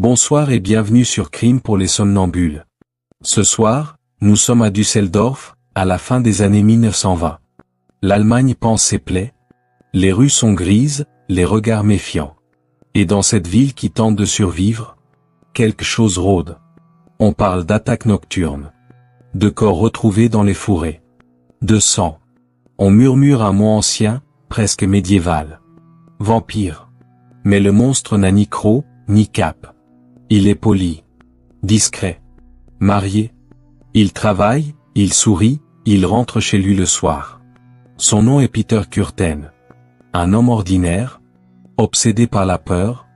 Bonsoir et bienvenue sur Crime pour les somnambules. Ce soir, nous sommes à Düsseldorf, à la fin des années 1920. L'Allemagne panse ses plaies. Les rues sont grises, les regards méfiants. Et dans cette ville qui tente de survivre, quelque chose rôde. On parle d'attaques nocturnes. De corps retrouvés dans les fourrés. De sang. On murmure un mot ancien, presque médiéval. Vampire. Mais le monstre n'a ni croc, ni cape. Il est poli. Discret. Marié. Il travaille, il sourit, il rentre chez lui le soir. Son nom est Peter Kürten. Un homme ordinaire, obsédé par la peur,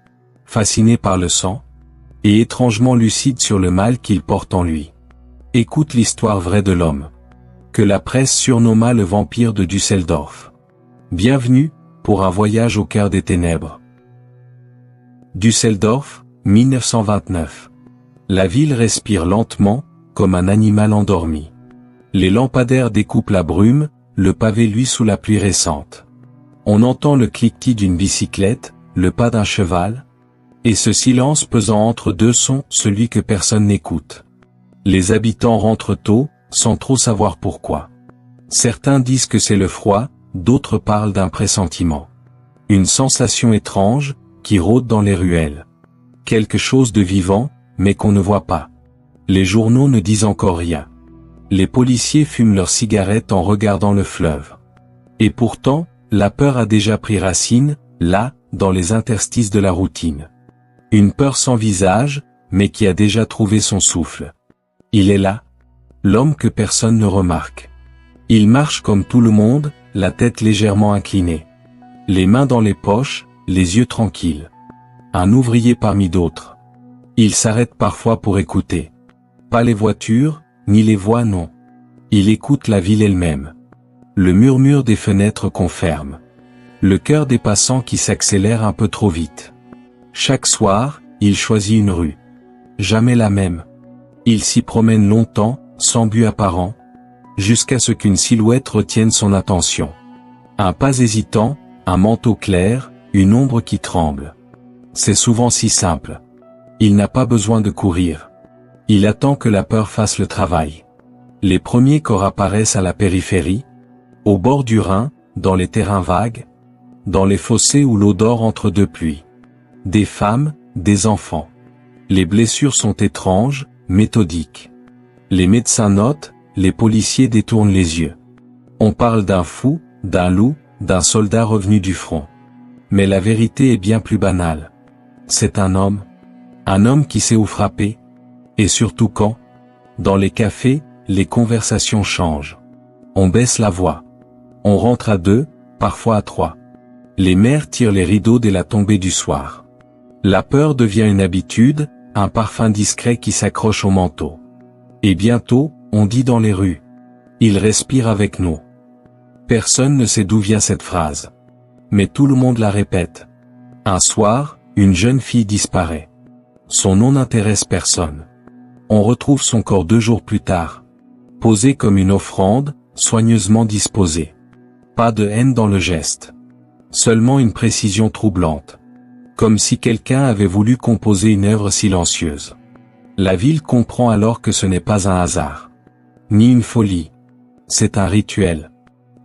fasciné par le sang, et étrangement lucide sur le mal qu'il porte en lui. Écoute l'histoire vraie de l'homme, que la presse surnomma le vampire de Düsseldorf. Bienvenue, pour un voyage au cœur des ténèbres. Düsseldorf, 1929. La ville respire lentement, comme un animal endormi. Les lampadaires découpent la brume, le pavé luit sous la pluie récente. On entend le cliquetis d'une bicyclette, le pas d'un cheval, et ce silence pesant entre deux sons, celui que personne n'écoute. Les habitants rentrent tôt, sans trop savoir pourquoi. Certains disent que c'est le froid, d'autres parlent d'un pressentiment. Une sensation étrange, qui rôde dans les ruelles. Quelque chose de vivant, mais qu'on ne voit pas. Les journaux ne disent encore rien. Les policiers fument leurs cigarettes en regardant le fleuve. Et pourtant, la peur a déjà pris racine, là, dans les interstices de la routine. Une peur sans visage, mais qui a déjà trouvé son souffle. Il est là. L'homme que personne ne remarque. Il marche comme tout le monde, la tête légèrement inclinée. Les mains dans les poches, les yeux tranquilles. Un ouvrier parmi d'autres. Il s'arrête parfois pour écouter. Pas les voitures, ni les voix non. Il écoute la ville elle-même. Le murmure des fenêtres qu'on ferme. Le cœur des passants qui s'accélère un peu trop vite. Chaque soir, il choisit une rue. Jamais la même. Il s'y promène longtemps, sans but apparent, jusqu'à ce qu'une silhouette retienne son attention. Un pas hésitant, un manteau clair, une ombre qui tremble. C'est souvent si simple. Il n'a pas besoin de courir. Il attend que la peur fasse le travail. Les premiers corps apparaissent à la périphérie, au bord du Rhin, dans les terrains vagues, dans les fossés où l'eau dort entre deux pluies. Des femmes, des enfants. Les blessures sont étranges, méthodiques. Les médecins notent, les policiers détournent les yeux. On parle d'un fou, d'un loup, d'un soldat revenu du front. Mais la vérité est bien plus banale. C'est un homme qui sait où frapper, et surtout quand. Dans les cafés, les conversations changent. On baisse la voix. On rentre à deux, parfois à trois. Les mères tirent les rideaux dès la tombée du soir. La peur devient une habitude, un parfum discret qui s'accroche au manteau. Et bientôt, on dit dans les rues. Il respire avec nous. Personne ne sait d'où vient cette phrase. Mais tout le monde la répète. Un soir, une jeune fille disparaît. Son nom n'intéresse personne. On retrouve son corps 2 jours plus tard. Posé comme une offrande, soigneusement disposé. Pas de haine dans le geste. Seulement une précision troublante. Comme si quelqu'un avait voulu composer une œuvre silencieuse. La ville comprend alors que ce n'est pas un hasard. Ni une folie. C'est un rituel.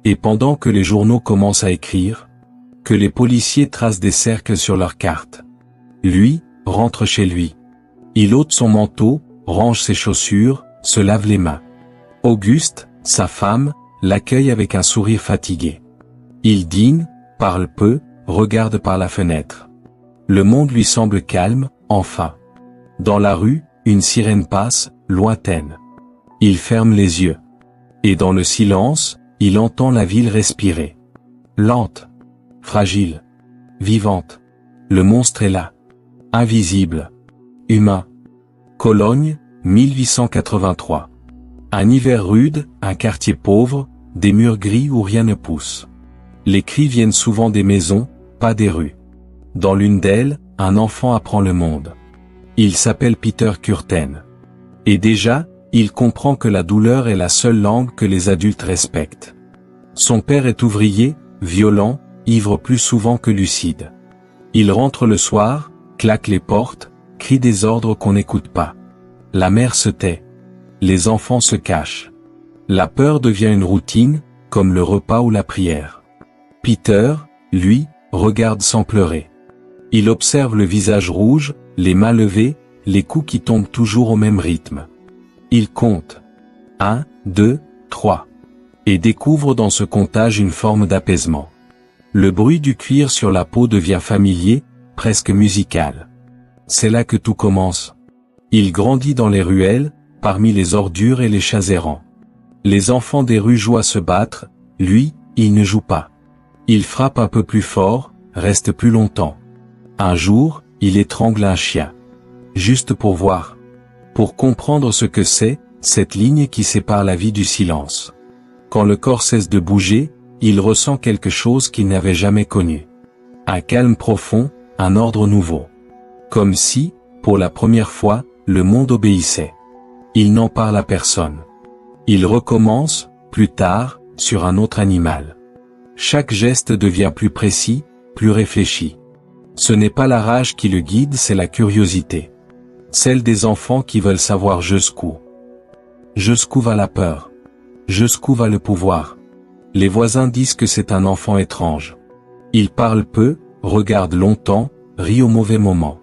Et pendant que les journaux commencent à écrire, que les policiers tracent des cercles sur leurs cartes. Lui, rentre chez lui. Il ôte son manteau, range ses chaussures, se lave les mains. Auguste, sa femme, l'accueille avec un sourire fatigué. Il dîne, parle peu, regarde par la fenêtre. Le monde lui semble calme, enfin. Dans la rue, une sirène passe, lointaine. Il ferme les yeux. Et dans le silence, il entend la ville respirer. Lente. Fragile. Vivante. Le monstre est là. Invisible. Humain. Cologne, 1883. Un hiver rude, un quartier pauvre, des murs gris où rien ne pousse. Les cris viennent souvent des maisons, pas des rues. Dans l'une d'elles, un enfant apprend le monde. Il s'appelle Peter Kürten. Et déjà, il comprend que la douleur est la seule langue que les adultes respectent. Son père est ouvrier, violent, ivre plus souvent que lucide. Il rentre le soir, claque les portes, crie des ordres qu'on n'écoute pas. La mère se tait. Les enfants se cachent. La peur devient une routine, comme le repas ou la prière. Peter, lui, regarde sans pleurer. Il observe le visage rouge, les mains levées, les coups qui tombent toujours au même rythme. Il compte. 1, 2, 3. Et découvre dans ce comptage une forme d'apaisement. Le bruit du cuir sur la peau devient familier, presque musical. C'est là que tout commence. Il grandit dans les ruelles, parmi les ordures et les chats errants. Les enfants des rues jouent à se battre, lui, il ne joue pas. Il frappe un peu plus fort, reste plus longtemps. Un jour, il étrangle un chien. Juste pour voir. Pour comprendre ce que c'est, cette ligne qui sépare la vie du silence. Quand le corps cesse de bouger, il ressent quelque chose qu'il n'avait jamais connu. Un calme profond, un ordre nouveau. Comme si, pour la première fois, le monde obéissait. Il n'en parle à personne. Il recommence, plus tard, sur un autre animal. Chaque geste devient plus précis, plus réfléchi. Ce n'est pas la rage qui le guide, c'est la curiosité. Celle des enfants qui veulent savoir jusqu'où. Jusqu'où va la peur? Jusqu'où va le pouvoir? Les voisins disent que c'est un enfant étrange. Il parle peu, regarde longtemps, rit au mauvais moment.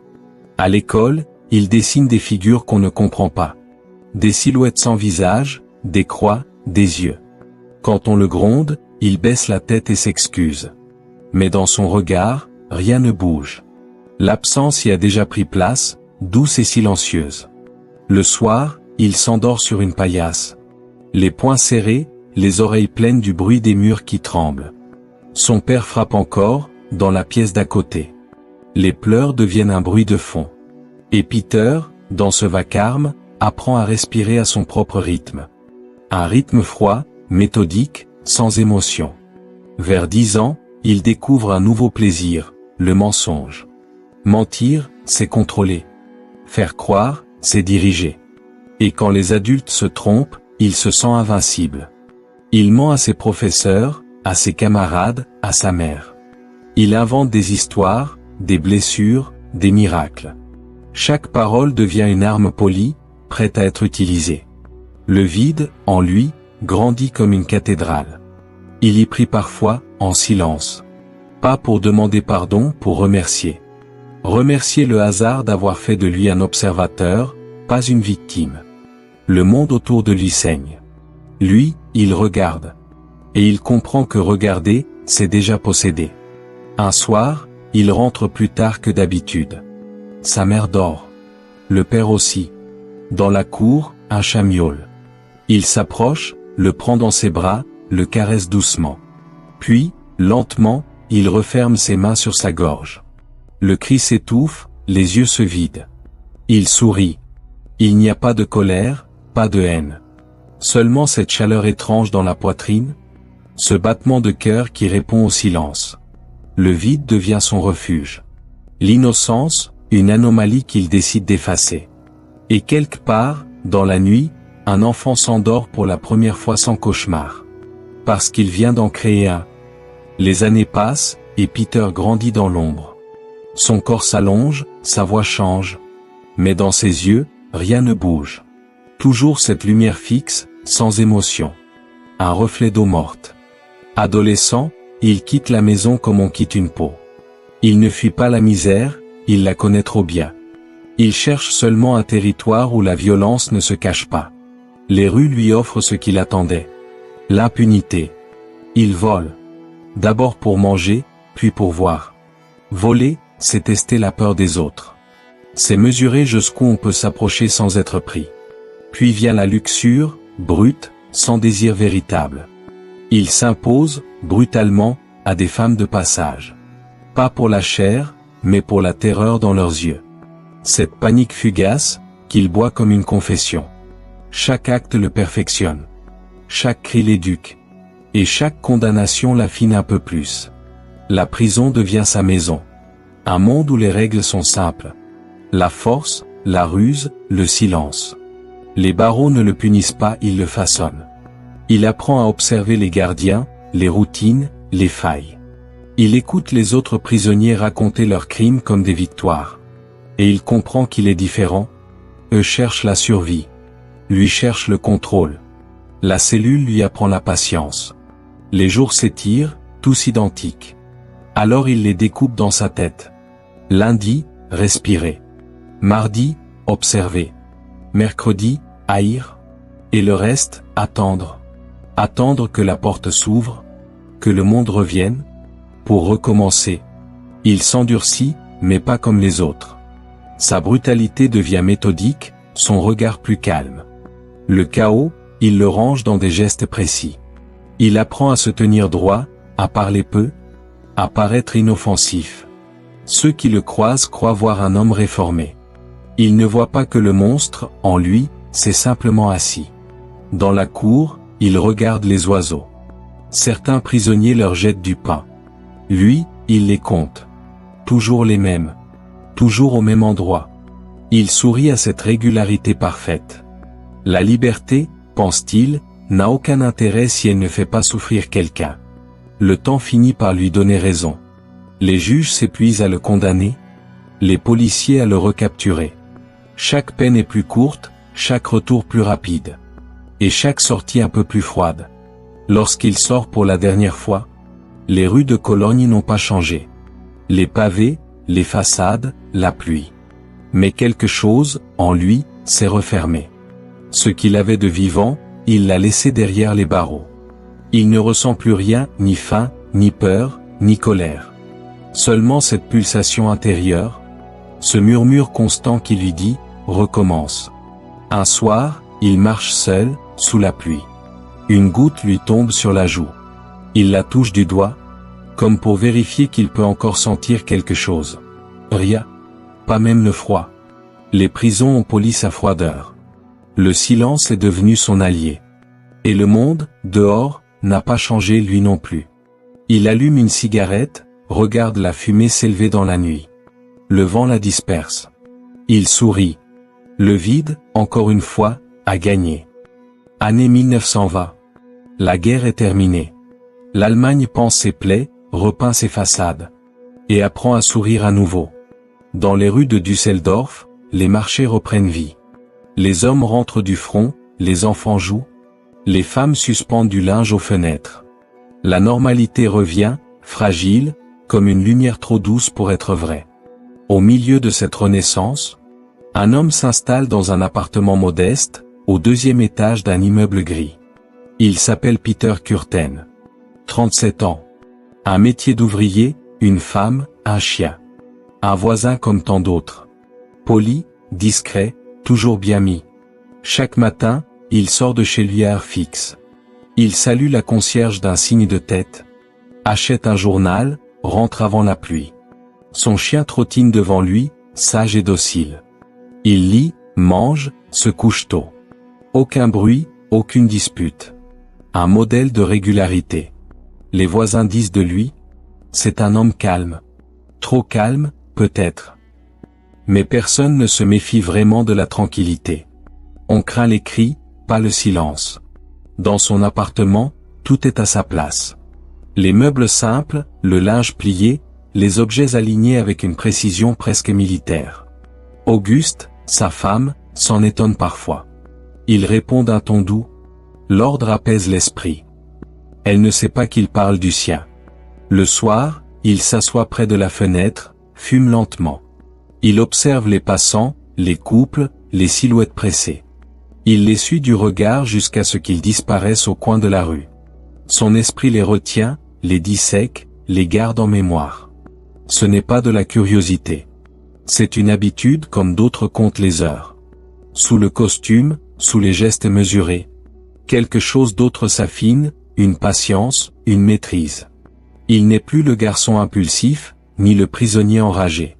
À l'école, il dessine des figures qu'on ne comprend pas. Des silhouettes sans visage, des croix, des yeux. Quand on le gronde, il baisse la tête et s'excuse. Mais dans son regard, rien ne bouge. L'absence y a déjà pris place, douce et silencieuse. Le soir, il s'endort sur une paillasse. Les poings serrés, les oreilles pleines du bruit des murs qui tremblent. Son père frappe encore, dans la pièce d'à côté. Les pleurs deviennent un bruit de fond. Et Peter, dans ce vacarme, apprend à respirer à son propre rythme. Un rythme froid, méthodique, sans émotion. Vers 10 ans, il découvre un nouveau plaisir, le mensonge. Mentir, c'est contrôler. Faire croire, c'est diriger. Et quand les adultes se trompent, il se sent invincible. Il ment à ses professeurs, à ses camarades, à sa mère. Il invente des histoires, des blessures, des miracles. Chaque parole devient une arme polie, prête à être utilisée. Le vide, en lui, grandit comme une cathédrale. Il y prie parfois, en silence. Pas pour demander pardon, pour remercier. Remercier le hasard d'avoir fait de lui un observateur, pas une victime. Le monde autour de lui saigne. Lui, il regarde. Et il comprend que regarder, c'est déjà posséder. Un soir, il rentre plus tard que d'habitude. Sa mère dort. Le père aussi. Dans la cour, un chat miaule. Il s'approche, le prend dans ses bras, le caresse doucement. Puis, lentement, il referme ses mains sur sa gorge. Le cri s'étouffe, les yeux se vident. Il sourit. Il n'y a pas de colère, pas de haine. Seulement cette chaleur étrange dans la poitrine, ce battement de cœur qui répond au silence. Le vide devient son refuge. L'innocence, une anomalie qu'il décide d'effacer. Et quelque part, dans la nuit, un enfant s'endort pour la première fois sans cauchemar. Parce qu'il vient d'en créer un. Les années passent, et Peter grandit dans l'ombre. Son corps s'allonge, sa voix change. Mais dans ses yeux, rien ne bouge. Toujours cette lumière fixe, sans émotion. Un reflet d'eau morte. Adolescent, il quitte la maison comme on quitte une peau. Il ne fuit pas la misère, il la connaît trop bien. Il cherche seulement un territoire où la violence ne se cache pas. Les rues lui offrent ce qu'il attendait. L'impunité. Il vole. D'abord pour manger, puis pour voir. Voler, c'est tester la peur des autres. C'est mesurer jusqu'où on peut s'approcher sans être pris. Puis vient la luxure, brute, sans désir véritable. Il s'impose, brutalement, à des femmes de passage. Pas pour la chair, mais pour la terreur dans leurs yeux. Cette panique fugace, qu'il boit comme une confession. Chaque acte le perfectionne. Chaque cri l'éduque. Et chaque condamnation l'affine un peu plus. La prison devient sa maison. Un monde où les règles sont simples. La force, la ruse, le silence. Les barreaux ne le punissent pas, ils le façonnent. Il apprend à observer les gardiens, les routines, les failles. Il écoute les autres prisonniers raconter leurs crimes comme des victoires. Et il comprend qu'il est différent. Eux cherchent la survie. Lui cherche le contrôle. La cellule lui apprend la patience. Les jours s'étirent, tous identiques. Alors il les découpe dans sa tête. Lundi, respirer. Mardi, observer. Mercredi, haïr. Et le reste, attendre. Attendre que la porte s'ouvre, que le monde revienne, pour recommencer. Il s'endurcit, mais pas comme les autres. Sa brutalité devient méthodique, son regard plus calme. Le chaos, il le range dans des gestes précis. Il apprend à se tenir droit, à parler peu, à paraître inoffensif. Ceux qui le croisent croient voir un homme réformé. Il ne voit pas que le monstre, en lui, s'est simplement assis. Dans la cour, il regarde les oiseaux. Certains prisonniers leur jettent du pain. Lui, il les compte. Toujours les mêmes. Toujours au même endroit. Il sourit à cette régularité parfaite. La liberté, pense-t-il, n'a aucun intérêt si elle ne fait pas souffrir quelqu'un. Le temps finit par lui donner raison. Les juges s'épuisent à le condamner. Les policiers à le recapturer. Chaque peine est plus courte, chaque retour plus rapide. Et chaque sortie un peu plus froide. Lorsqu'il sort pour la dernière fois, les rues de Cologne n'ont pas changé. Les pavés, les façades, la pluie. Mais quelque chose, en lui, s'est refermé. Ce qu'il avait de vivant, il l'a laissé derrière les barreaux. Il ne ressent plus rien, ni faim, ni peur, ni colère. Seulement cette pulsation intérieure, ce murmure constant qui lui dit « recommence ». Un soir, il marche seul, sous la pluie. Une goutte lui tombe sur la joue. Il la touche du doigt, comme pour vérifier qu'il peut encore sentir quelque chose. Rien. Pas même le froid. Les prisons ont poli sa froideur. Le silence est devenu son allié. Et le monde, dehors, n'a pas changé lui non plus. Il allume une cigarette, regarde la fumée s'élever dans la nuit. Le vent la disperse. Il sourit. Le vide, encore une fois, a gagné. Année 1920. La guerre est terminée. L'Allemagne panse ses plaies, repeint ses façades. Et apprend à sourire à nouveau. Dans les rues de Düsseldorf, les marchés reprennent vie. Les hommes rentrent du front, les enfants jouent. Les femmes suspendent du linge aux fenêtres. La normalité revient, fragile, comme une lumière trop douce pour être vraie. Au milieu de cette renaissance, un homme s'installe dans un appartement modeste, au 2e étage d'un immeuble gris. Il s'appelle Peter Kürten. 37 ans. Un métier d'ouvrier, une femme, un chien. Un voisin comme tant d'autres. Poli, discret, toujours bien mis. Chaque matin, il sort de chez lui à heure fixe. Il salue la concierge d'un signe de tête. Achète un journal, rentre avant la pluie. Son chien trottine devant lui, sage et docile. Il lit, mange, se couche tôt. Aucun bruit, aucune dispute. Un modèle de régularité. Les voisins disent de lui, c'est un homme calme. Trop calme, peut-être. Mais personne ne se méfie vraiment de la tranquillité. On craint les cris, pas le silence. Dans son appartement, tout est à sa place. Les meubles simples, le linge plié, les objets alignés avec une précision presque militaire. Auguste, sa femme, s'en étonne parfois. Il répond d'un ton doux. L'ordre apaise l'esprit. Elle ne sait pas qu'il parle du sien. Le soir, il s'assoit près de la fenêtre, fume lentement. Il observe les passants, les couples, les silhouettes pressées. Il les suit du regard jusqu'à ce qu'ils disparaissent au coin de la rue. Son esprit les retient, les dissèque, les garde en mémoire. Ce n'est pas de la curiosité. C'est une habitude comme d'autres comptent les heures. Sous le costume, sous les gestes mesurés. Quelque chose d'autre s'affine, une patience, une maîtrise. Il n'est plus le garçon impulsif, ni le prisonnier enragé.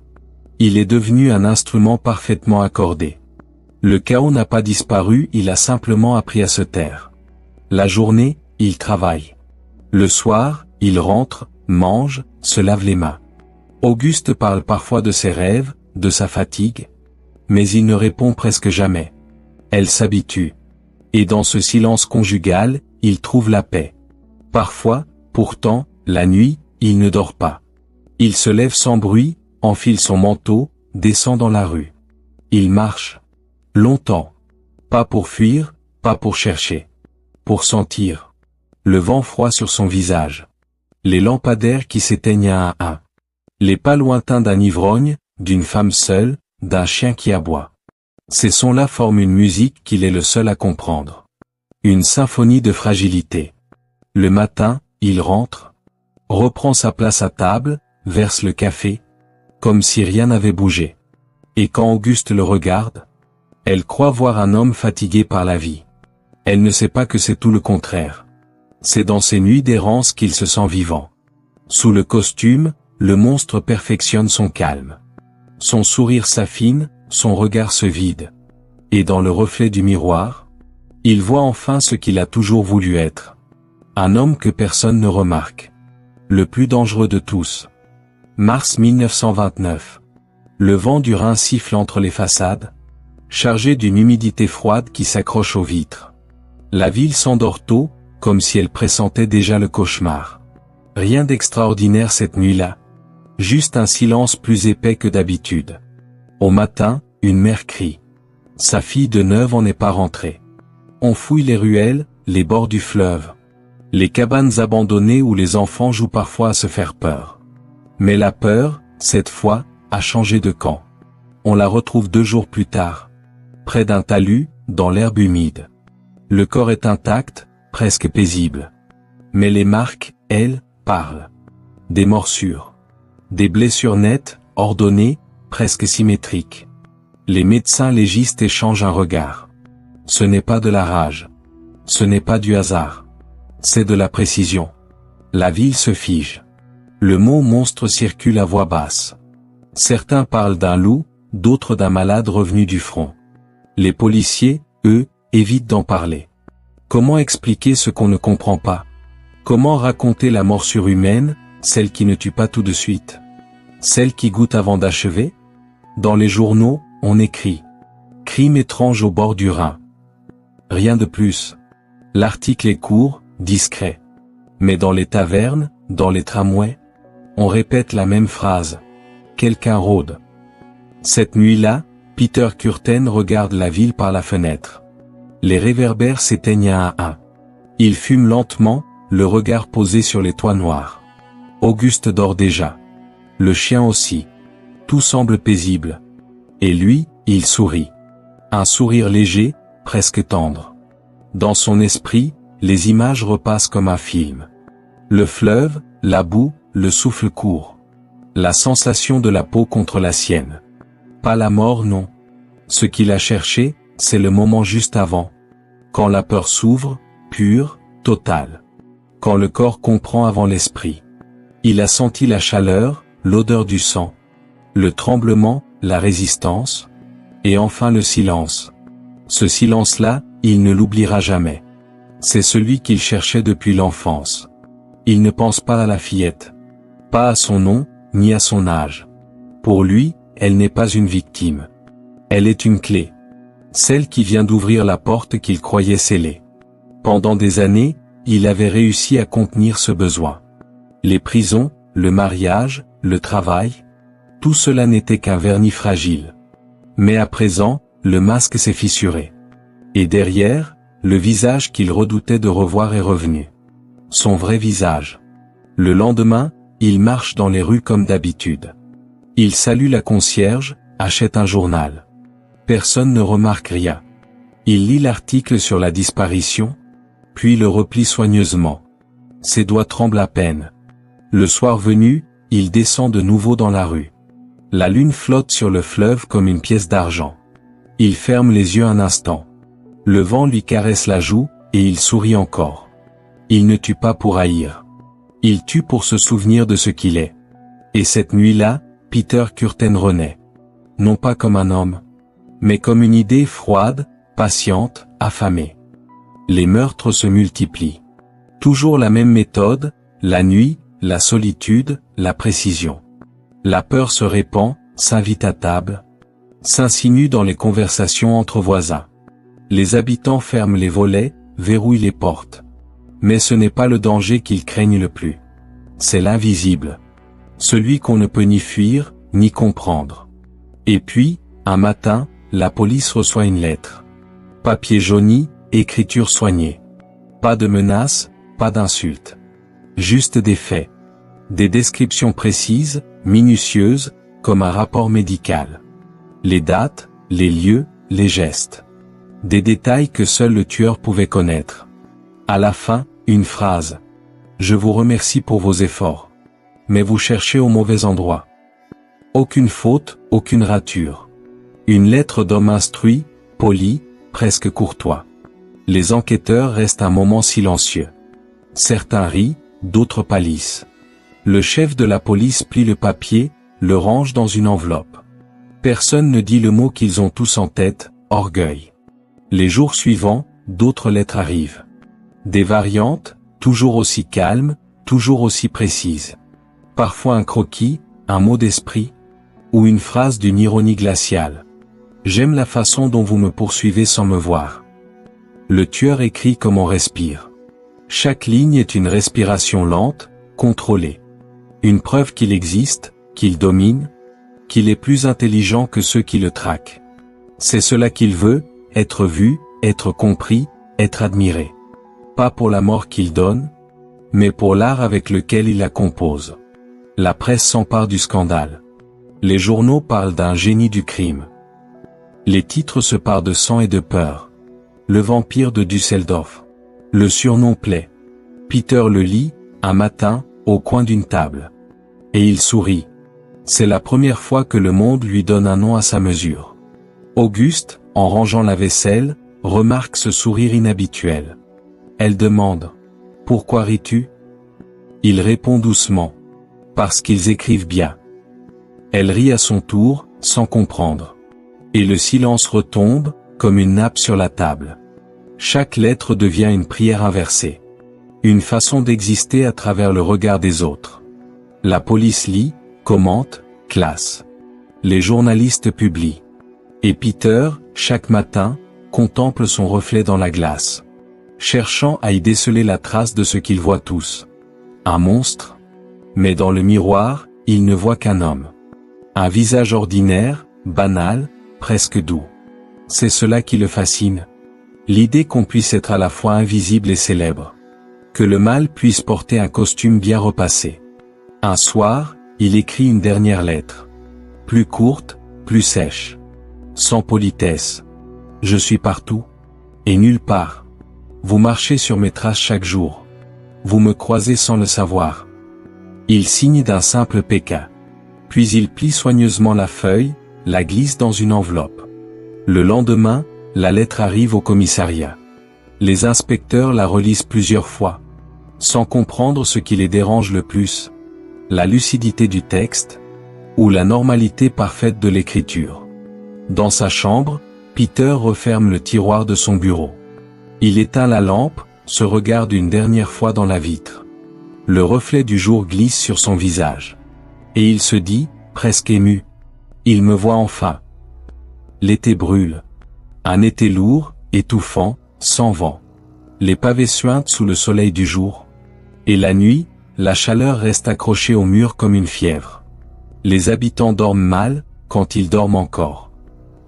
Il est devenu un instrument parfaitement accordé. Le chaos n'a pas disparu, il a simplement appris à se taire. La journée, il travaille. Le soir, il rentre, mange, se lave les mains. Auguste parle parfois de ses rêves, de sa fatigue. Mais il ne répond presque jamais. Elle s'habitue. Et dans ce silence conjugal, il trouve la paix. Parfois, pourtant, la nuit, il ne dort pas. Il se lève sans bruit, enfile son manteau, descend dans la rue. Il marche. Longtemps. Pas pour fuir, pas pour chercher. Pour sentir. Le vent froid sur son visage. Les lampadaires qui s'éteignent un à un. Les pas lointains d'un ivrogne, d'une femme seule, d'un chien qui aboie. Ces sons-là forment une musique qu'il est le seul à comprendre. Une symphonie de fragilité. Le matin, il rentre, reprend sa place à table, verse le café, comme si rien n'avait bougé. Et quand Auguste le regarde, elle croit voir un homme fatigué par la vie. Elle ne sait pas que c'est tout le contraire. C'est dans ces nuits d'errance qu'il se sent vivant. Sous le costume, le monstre perfectionne son calme. Son sourire s'affine, son regard se vide. Et dans le reflet du miroir, il voit enfin ce qu'il a toujours voulu être. Un homme que personne ne remarque. Le plus dangereux de tous. Mars 1929. Le vent du Rhin siffle entre les façades, chargé d'une humidité froide qui s'accroche aux vitres. La ville s'endort tôt, comme si elle pressentait déjà le cauchemar. Rien d'extraordinaire cette nuit-là. Juste un silence plus épais que d'habitude. Au matin, une mère crie. Sa fille de 9 ans n'est pas rentrée. On fouille les ruelles, les bords du fleuve. Les cabanes abandonnées où les enfants jouent parfois à se faire peur. Mais la peur, cette fois, a changé de camp. On la retrouve 2 jours plus tard. Près d'un talus, dans l'herbe humide. Le corps est intact, presque paisible. Mais les marques, elles, parlent. Des morsures. Des blessures nettes, ordonnées, presque symétriques. Les médecins légistes échangent un regard. Ce n'est pas de la rage. Ce n'est pas du hasard. C'est de la précision. La ville se fige. Le mot monstre circule à voix basse. Certains parlent d'un loup, d'autres d'un malade revenu du front. Les policiers, eux, évitent d'en parler. Comment expliquer ce qu'on ne comprend pas? Comment raconter la morsure humaine, celle qui ne tue pas tout de suite? Celle qui goûte avant d'achever? Dans les journaux, on écrit « Crime étrange au bord du Rhin ». Rien de plus. L'article est court, discret. Mais dans les tavernes, dans les tramways, on répète la même phrase. Quelqu'un rôde. Cette nuit-là, Peter Kürten regarde la ville par la fenêtre. Les réverbères s'éteignent un à un. Il fume lentement, le regard posé sur les toits noirs. Auguste dort déjà. Le chien aussi. Tout semble paisible. Et lui, il sourit. Un sourire léger, presque tendre. Dans son esprit, les images repassent comme un film. Le fleuve, la boue, le souffle court. La sensation de la peau contre la sienne. Pas la mort, non. Ce qu'il a cherché, c'est le moment juste avant. Quand la peur s'ouvre, pure, totale. Quand le corps comprend avant l'esprit. Il a senti la chaleur, l'odeur du sang. Le tremblement, la résistance. Et enfin le silence. Ce silence-là, il ne l'oubliera jamais. C'est celui qu'il cherchait depuis l'enfance. Il ne pense pas à la fillette. Pas à son nom, ni à son âge. Pour lui, elle n'est pas une victime. Elle est une clé. Celle qui vient d'ouvrir la porte qu'il croyait scellée. Pendant des années, il avait réussi à contenir ce besoin. Les prisons, le mariage, le travail, tout cela n'était qu'un vernis fragile. Mais à présent, le masque s'est fissuré. Et derrière, le visage qu'il redoutait de revoir est revenu. Son vrai visage. Le lendemain, il marche dans les rues comme d'habitude. Il salue la concierge, achète un journal. Personne ne remarque rien. Il lit l'article sur la disparition, puis le replie soigneusement. Ses doigts tremblent à peine. Le soir venu, il descend de nouveau dans la rue. La lune flotte sur le fleuve comme une pièce d'argent. Il ferme les yeux un instant. Le vent lui caresse la joue, et il sourit encore. Il ne tue pas pour haïr. Il tue pour se souvenir de ce qu'il est. Et cette nuit-là, Peter Kürten renaît. Non pas comme un homme, mais comme une idée froide, patiente, affamée. Les meurtres se multiplient. Toujours la même méthode, la nuit, la solitude, la précision. La peur se répand, s'invite à table, s'insinue dans les conversations entre voisins. Les habitants ferment les volets, verrouillent les portes. Mais ce n'est pas le danger qu'ils craignent le plus. C'est l'invisible. Celui qu'on ne peut ni fuir, ni comprendre. Et puis, un matin, la police reçoit une lettre. Papier jauni, écriture soignée. Pas de menaces, pas d'insultes. Juste des faits. Des descriptions précises, minutieuses, comme un rapport médical. Les dates, les lieux, les gestes. Des détails que seul le tueur pouvait connaître. À la fin, une phrase. Je vous remercie pour vos efforts. Mais vous cherchez au mauvais endroit. Aucune faute, aucune rature. Une lettre d'homme instruit, poli, presque courtois. Les enquêteurs restent un moment silencieux. Certains rient, d'autres pâlissent. Le chef de la police plie le papier, le range dans une enveloppe. Personne ne dit le mot qu'ils ont tous en tête, orgueil. Les jours suivants, d'autres lettres arrivent. Des variantes, toujours aussi calmes, toujours aussi précises. Parfois un croquis, un mot d'esprit, ou une phrase d'une ironie glaciale. J'aime la façon dont vous me poursuivez sans me voir. Le tueur écrit comme on respire. Chaque ligne est une respiration lente, contrôlée. Une preuve qu'il existe, qu'il domine, qu'il est plus intelligent que ceux qui le traquent. C'est cela qu'il veut, être vu, être compris, être admiré. Pas pour la mort qu'il donne, mais pour l'art avec lequel il la compose. La presse s'empare du scandale. Les journaux parlent d'un génie du crime. Les titres se parent de sang et de peur. Le vampire de Düsseldorf. Le surnom plaît. Peter le lit, un matin, au coin d'une table. Et il sourit. C'est la première fois que le monde lui donne un nom à sa mesure. Auguste, en rangeant la vaisselle, remarque ce sourire inhabituel. Elle demande. « Pourquoi ris-tu » Il répond doucement. « Parce qu'ils écrivent bien. » Elle rit à son tour, sans comprendre. Et le silence retombe, comme une nappe sur la table. Chaque lettre devient une prière inversée. Une façon d'exister à travers le regard des autres. La police lit, commente, classe. Les journalistes publient. Et Peter, chaque matin, contemple son reflet dans la glace. Cherchant à y déceler la trace de ce qu'ils voient tous. Un monstre. Mais dans le miroir, il ne voit qu'un homme. Un visage ordinaire, banal, presque doux. C'est cela qui le fascine. L'idée qu'on puisse être à la fois invisible et célèbre. Que le mal puisse porter un costume bien repassé. Un soir, il écrit une dernière lettre. Plus courte, plus sèche. Sans politesse. Je suis partout. Et nulle part. Vous marchez sur mes traces chaque jour. Vous me croisez sans le savoir. Il signe d'un simple PK. Puis il plie soigneusement la feuille, la glisse dans une enveloppe. Le lendemain, la lettre arrive au commissariat. Les inspecteurs la relisent plusieurs fois. Sans comprendre ce qui les dérange le plus. La lucidité du texte, ou la normalité parfaite de l'écriture. Dans sa chambre, Peter referme le tiroir de son bureau. Il éteint la lampe, se regarde une dernière fois dans la vitre. Le reflet du jour glisse sur son visage. Et il se dit, presque ému. Il me voit enfin. L'été brûle. Un été lourd, étouffant, sans vent. Les pavés suintent sous le soleil du jour. Et la nuit, la chaleur reste accrochée au mur comme une fièvre. Les habitants dorment mal, quand ils dorment encore.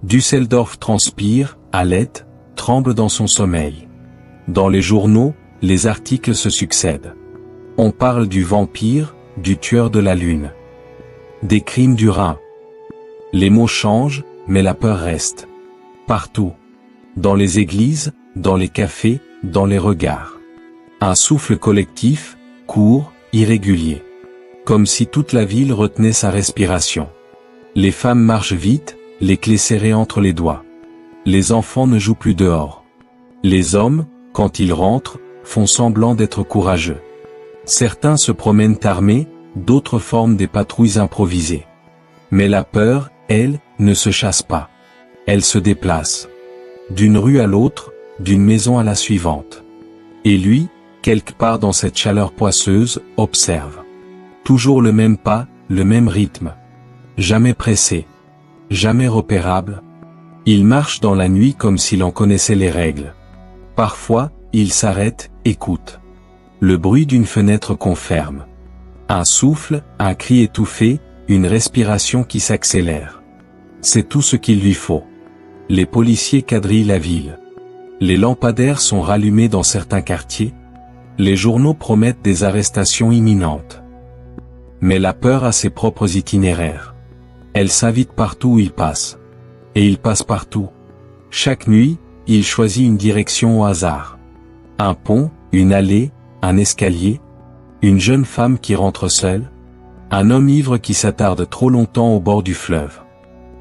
Düsseldorf transpire, halète, tremble dans son sommeil. Dans les journaux, les articles se succèdent. On parle du vampire, du tueur de la lune. Des crimes du Rhin. Les mots changent, mais la peur reste. Partout. Dans les églises, dans les cafés, dans les regards. Un souffle collectif, court, irrégulier. Comme si toute la ville retenait sa respiration. Les femmes marchent vite, les clés serrées entre les doigts. Les enfants ne jouent plus dehors. Les hommes, quand ils rentrent, font semblant d'être courageux. Certains se promènent armés, d'autres forment des patrouilles improvisées. Mais la peur, elle, ne se chasse pas. Elle se déplace. D'une rue à l'autre, d'une maison à la suivante. Et lui, quelque part dans cette chaleur poisseuse, observe. Toujours le même pas, le même rythme. Jamais pressé. Jamais repérable. Il marche dans la nuit comme s'il en connaissait les règles. Parfois, il s'arrête, écoute. Le bruit d'une fenêtre confirme. Un souffle, un cri étouffé, une respiration qui s'accélère. C'est tout ce qu'il lui faut. Les policiers quadrillent la ville. Les lampadaires sont rallumés dans certains quartiers. Les journaux promettent des arrestations imminentes. Mais la peur a ses propres itinéraires. Elle s'invite partout où il passe. Et il passe partout. Chaque nuit, il choisit une direction au hasard. Un pont, une allée, un escalier, une jeune femme qui rentre seule, un homme ivre qui s'attarde trop longtemps au bord du fleuve.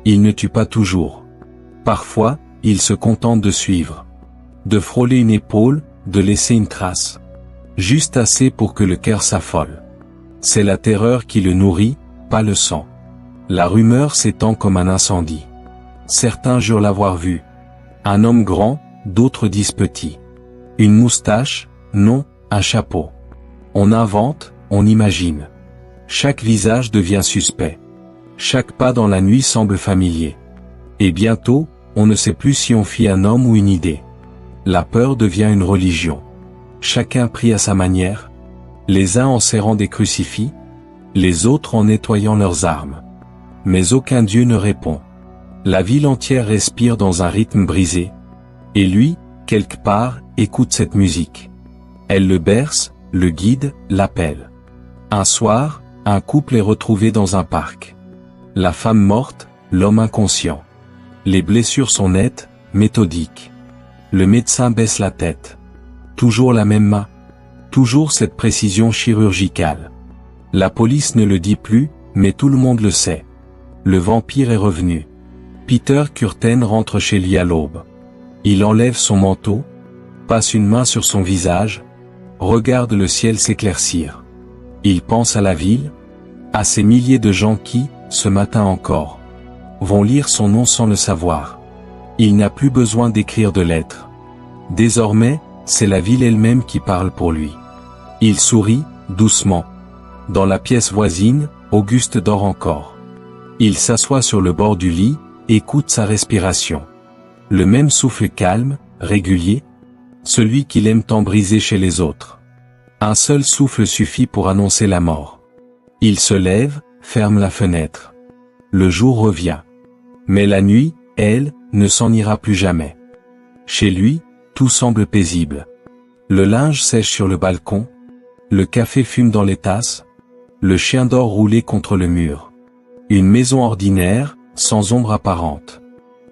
Il ne tue pas toujours. Parfois, il se contente de suivre. De frôler une épaule, de laisser une trace. Juste assez pour que le cœur s'affole. C'est la terreur qui le nourrit, pas le sang. La rumeur s'étend comme un incendie. Certains jurent l'avoir vu. Un homme grand, d'autres disent petit. Une moustache, non, un chapeau. On invente, on imagine. Chaque visage devient suspect. Chaque pas dans la nuit semble familier. Et bientôt, on ne sait plus si on fit un homme ou une idée. La peur devient une religion. Chacun prie à sa manière. Les uns en serrant des crucifix, les autres en nettoyant leurs armes. Mais aucun Dieu ne répond. La ville entière respire dans un rythme brisé. Et lui, quelque part, écoute cette musique. Elle le berce, le guide, l'appelle. Un soir, un couple est retrouvé dans un parc. La femme morte, l'homme inconscient. Les blessures sont nettes, méthodiques. Le médecin baisse la tête. Toujours la même main. Toujours cette précision chirurgicale. La police ne le dit plus, mais tout le monde le sait. Le vampire est revenu. Peter Kürten rentre chez lui à l'aube. Il enlève son manteau, passe une main sur son visage, regarde le ciel s'éclaircir. Il pense à la ville, à ces milliers de gens qui, ce matin encore, vont lire son nom sans le savoir. Il n'a plus besoin d'écrire de lettres. Désormais, c'est la ville elle-même qui parle pour lui. Il sourit, doucement. Dans la pièce voisine, Auguste dort encore. Il s'assoit sur le bord du lit, écoute sa respiration. Le même souffle calme, régulier, celui qu'il aime tant briser chez les autres. Un seul souffle suffit pour annoncer la mort. Il se lève, ferme la fenêtre. Le jour revient. Mais la nuit, elle, ne s'en ira plus jamais. Chez lui, tout semble paisible. Le linge sèche sur le balcon, le café fume dans les tasses, le chien dort roulé contre le mur. Une maison ordinaire, sans ombre apparente.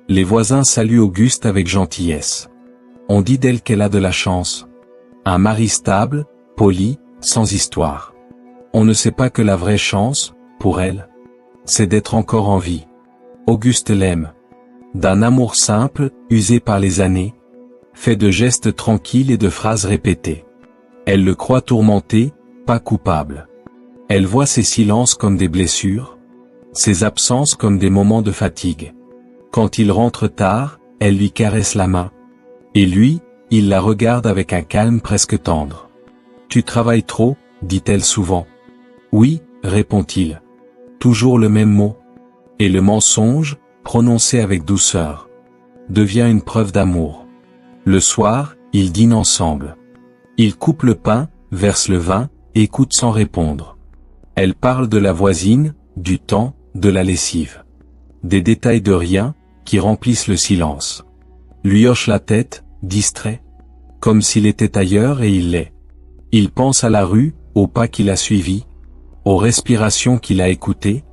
Les voisins saluent Auguste avec gentillesse. On dit d'elle qu'elle a de la chance. Un mari stable, poli, sans histoire. On ne sait pas que la vraie chance, pour elle, c'est d'être encore en vie. Auguste l'aime. D'un amour simple, usé par les années, fait de gestes tranquilles et de phrases répétées. Elle le croit tourmenté, pas coupable. Elle voit ses silences comme des blessures, ses absences comme des moments de fatigue. Quand il rentre tard, elle lui caresse la main. Et lui, il la regarde avec un calme presque tendre. « Tu travailles trop », dit-elle souvent. « Oui », répond-il. Toujours le même mot. Et le mensonge, prononcé avec douceur, devient une preuve d'amour. Le soir, ils dînent ensemble. Il coupe le pain, verse le vin, écoute sans répondre. Elle parle de la voisine, du temps, de la lessive. Des détails de rien, qui remplissent le silence. Lui hoche la tête, distrait. Comme s'il était ailleurs et il l'est. Il pense à la rue, aux pas qu'il a suivis, aux respirations qu'il a écoutées,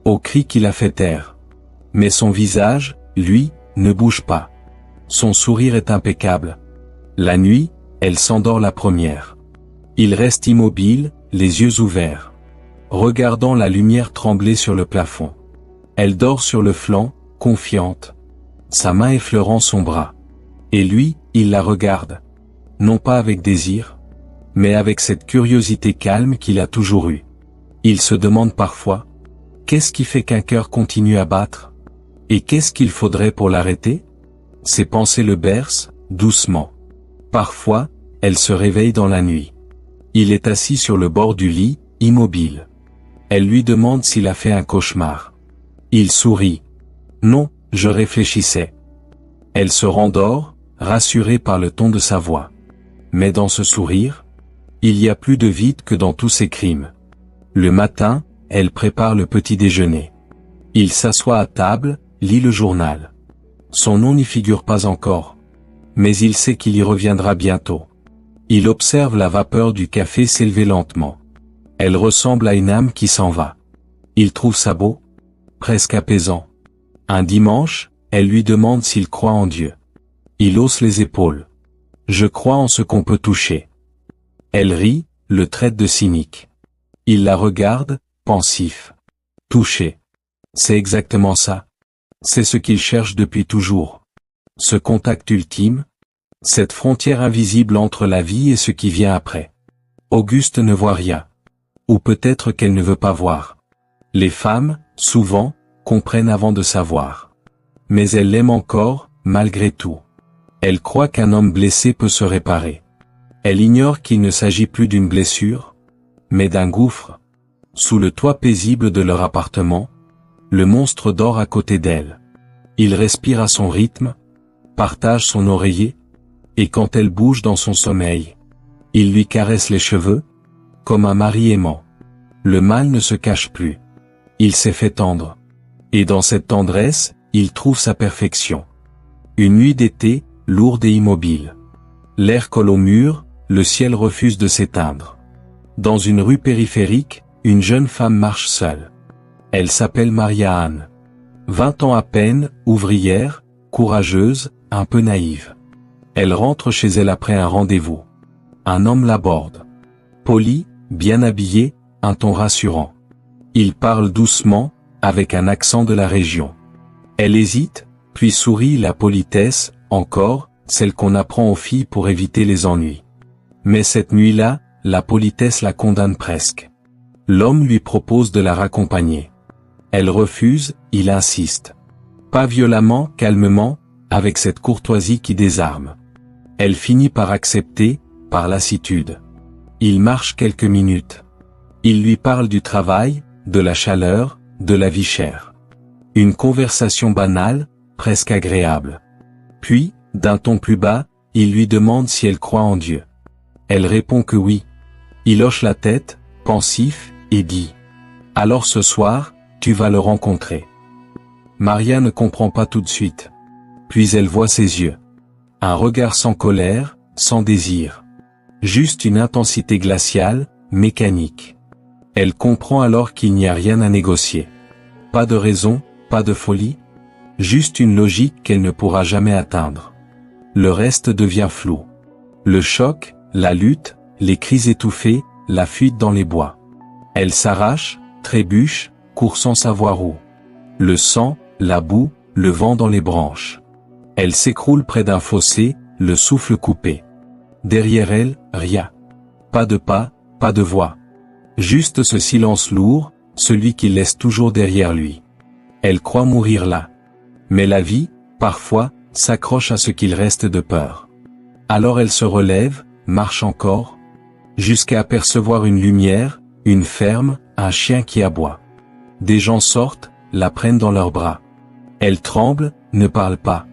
aux cris qu'il a fait taire. Mais son visage, lui, ne bouge pas. Son sourire est impeccable. La nuit, elle s'endort la première. Il reste immobile, les yeux ouverts, regardant la lumière trembler sur le plafond. Elle dort sur le flanc, confiante, sa main effleurant son bras. Et lui, il la regarde. Non pas avec désir, mais avec cette curiosité calme qu'il a toujours eue. Il se demande parfois, qu'est-ce qui fait qu'un cœur continue à battre? Et qu'est-ce qu'il faudrait pour l'arrêter? Ses pensées le bercent, doucement. Parfois, elle se réveille dans la nuit. Il est assis sur le bord du lit, immobile. Elle lui demande s'il a fait un cauchemar. Il sourit. Non, je réfléchissais. Elle se rendort, rassurée par le ton de sa voix. Mais dans ce sourire, il y a plus de vide que dans tous ses crimes. Le matin, elle prépare le petit déjeuner. Il s'assoit à table, lit le journal. Son nom n'y figure pas encore. Mais il sait qu'il y reviendra bientôt. Il observe la vapeur du café s'élever lentement. Elle ressemble à une âme qui s'en va. Il trouve ça beau, presque apaisant. Un dimanche, elle lui demande s'il croit en Dieu. Il hausse les épaules. Je crois en ce qu'on peut toucher. Elle rit, le traite de cynique. Il la regarde, pensif. Toucher. C'est exactement ça. C'est ce qu'il cherche depuis toujours. Ce contact ultime, cette frontière invisible entre la vie et ce qui vient après. Auguste ne voit rien. Ou peut-être qu'elle ne veut pas voir. Les femmes, souvent, comprennent avant de savoir. Mais elle l'aime encore, malgré tout. Elle croit qu'un homme blessé peut se réparer. Elle ignore qu'il ne s'agit plus d'une blessure, mais d'un gouffre. Sous le toit paisible de leur appartement, le monstre dort à côté d'elle. Il respire à son rythme, partage son oreiller, et quand elle bouge dans son sommeil, il lui caresse les cheveux, comme un mari aimant. Le mal ne se cache plus. Il s'est fait tendre. Et dans cette tendresse, il trouve sa perfection. Une nuit d'été, lourde et immobile. L'air colle au mur, le ciel refuse de s'éteindre. Dans une rue périphérique, une jeune femme marche seule. Elle s'appelle Maria-Anne. 20 ans à peine, ouvrière, courageuse, un peu naïve. Elle rentre chez elle après un rendez-vous. Un homme l'aborde. Poli, bien habillé, un ton rassurant. Il parle doucement, avec un accent de la région. Elle hésite, puis sourit. La politesse, encore, celle qu'on apprend aux filles pour éviter les ennuis. Mais cette nuit-là, la politesse la condamne presque. L'homme lui propose de la raccompagner. Elle refuse, il insiste. Pas violemment, calmement, avec cette courtoisie qui désarme. Elle finit par accepter, par lassitude. Il marche quelques minutes. Il lui parle du travail, de la chaleur, de la vie chère. Une conversation banale, presque agréable. Puis, d'un ton plus bas, il lui demande si elle croit en Dieu. Elle répond que oui. Il hoche la tête, pensif, et dit « Alors ce soir, tu vas le rencontrer. » Maria ne comprend pas tout de suite. Puis elle voit ses yeux. Un regard sans colère, sans désir. Juste une intensité glaciale, mécanique. Elle comprend alors qu'il n'y a rien à négocier. Pas de raison, pas de folie. Juste une logique qu'elle ne pourra jamais atteindre. Le reste devient flou. Le choc, la lutte, les cris étouffés, la fuite dans les bois. Elle s'arrache, trébuche, court sans savoir où. Le sang, la boue, le vent dans les branches. Elle s'écroule près d'un fossé, le souffle coupé. Derrière elle, rien. Pas de pas, pas de voix. Juste ce silence lourd, celui qu'il laisse toujours derrière lui. Elle croit mourir là. Mais la vie, parfois, s'accroche à ce qu'il reste de peur. Alors elle se relève, marche encore, jusqu'à apercevoir une lumière, une ferme, un chien qui aboie. Des gens sortent, la prennent dans leurs bras. Elle tremble, ne parle pas.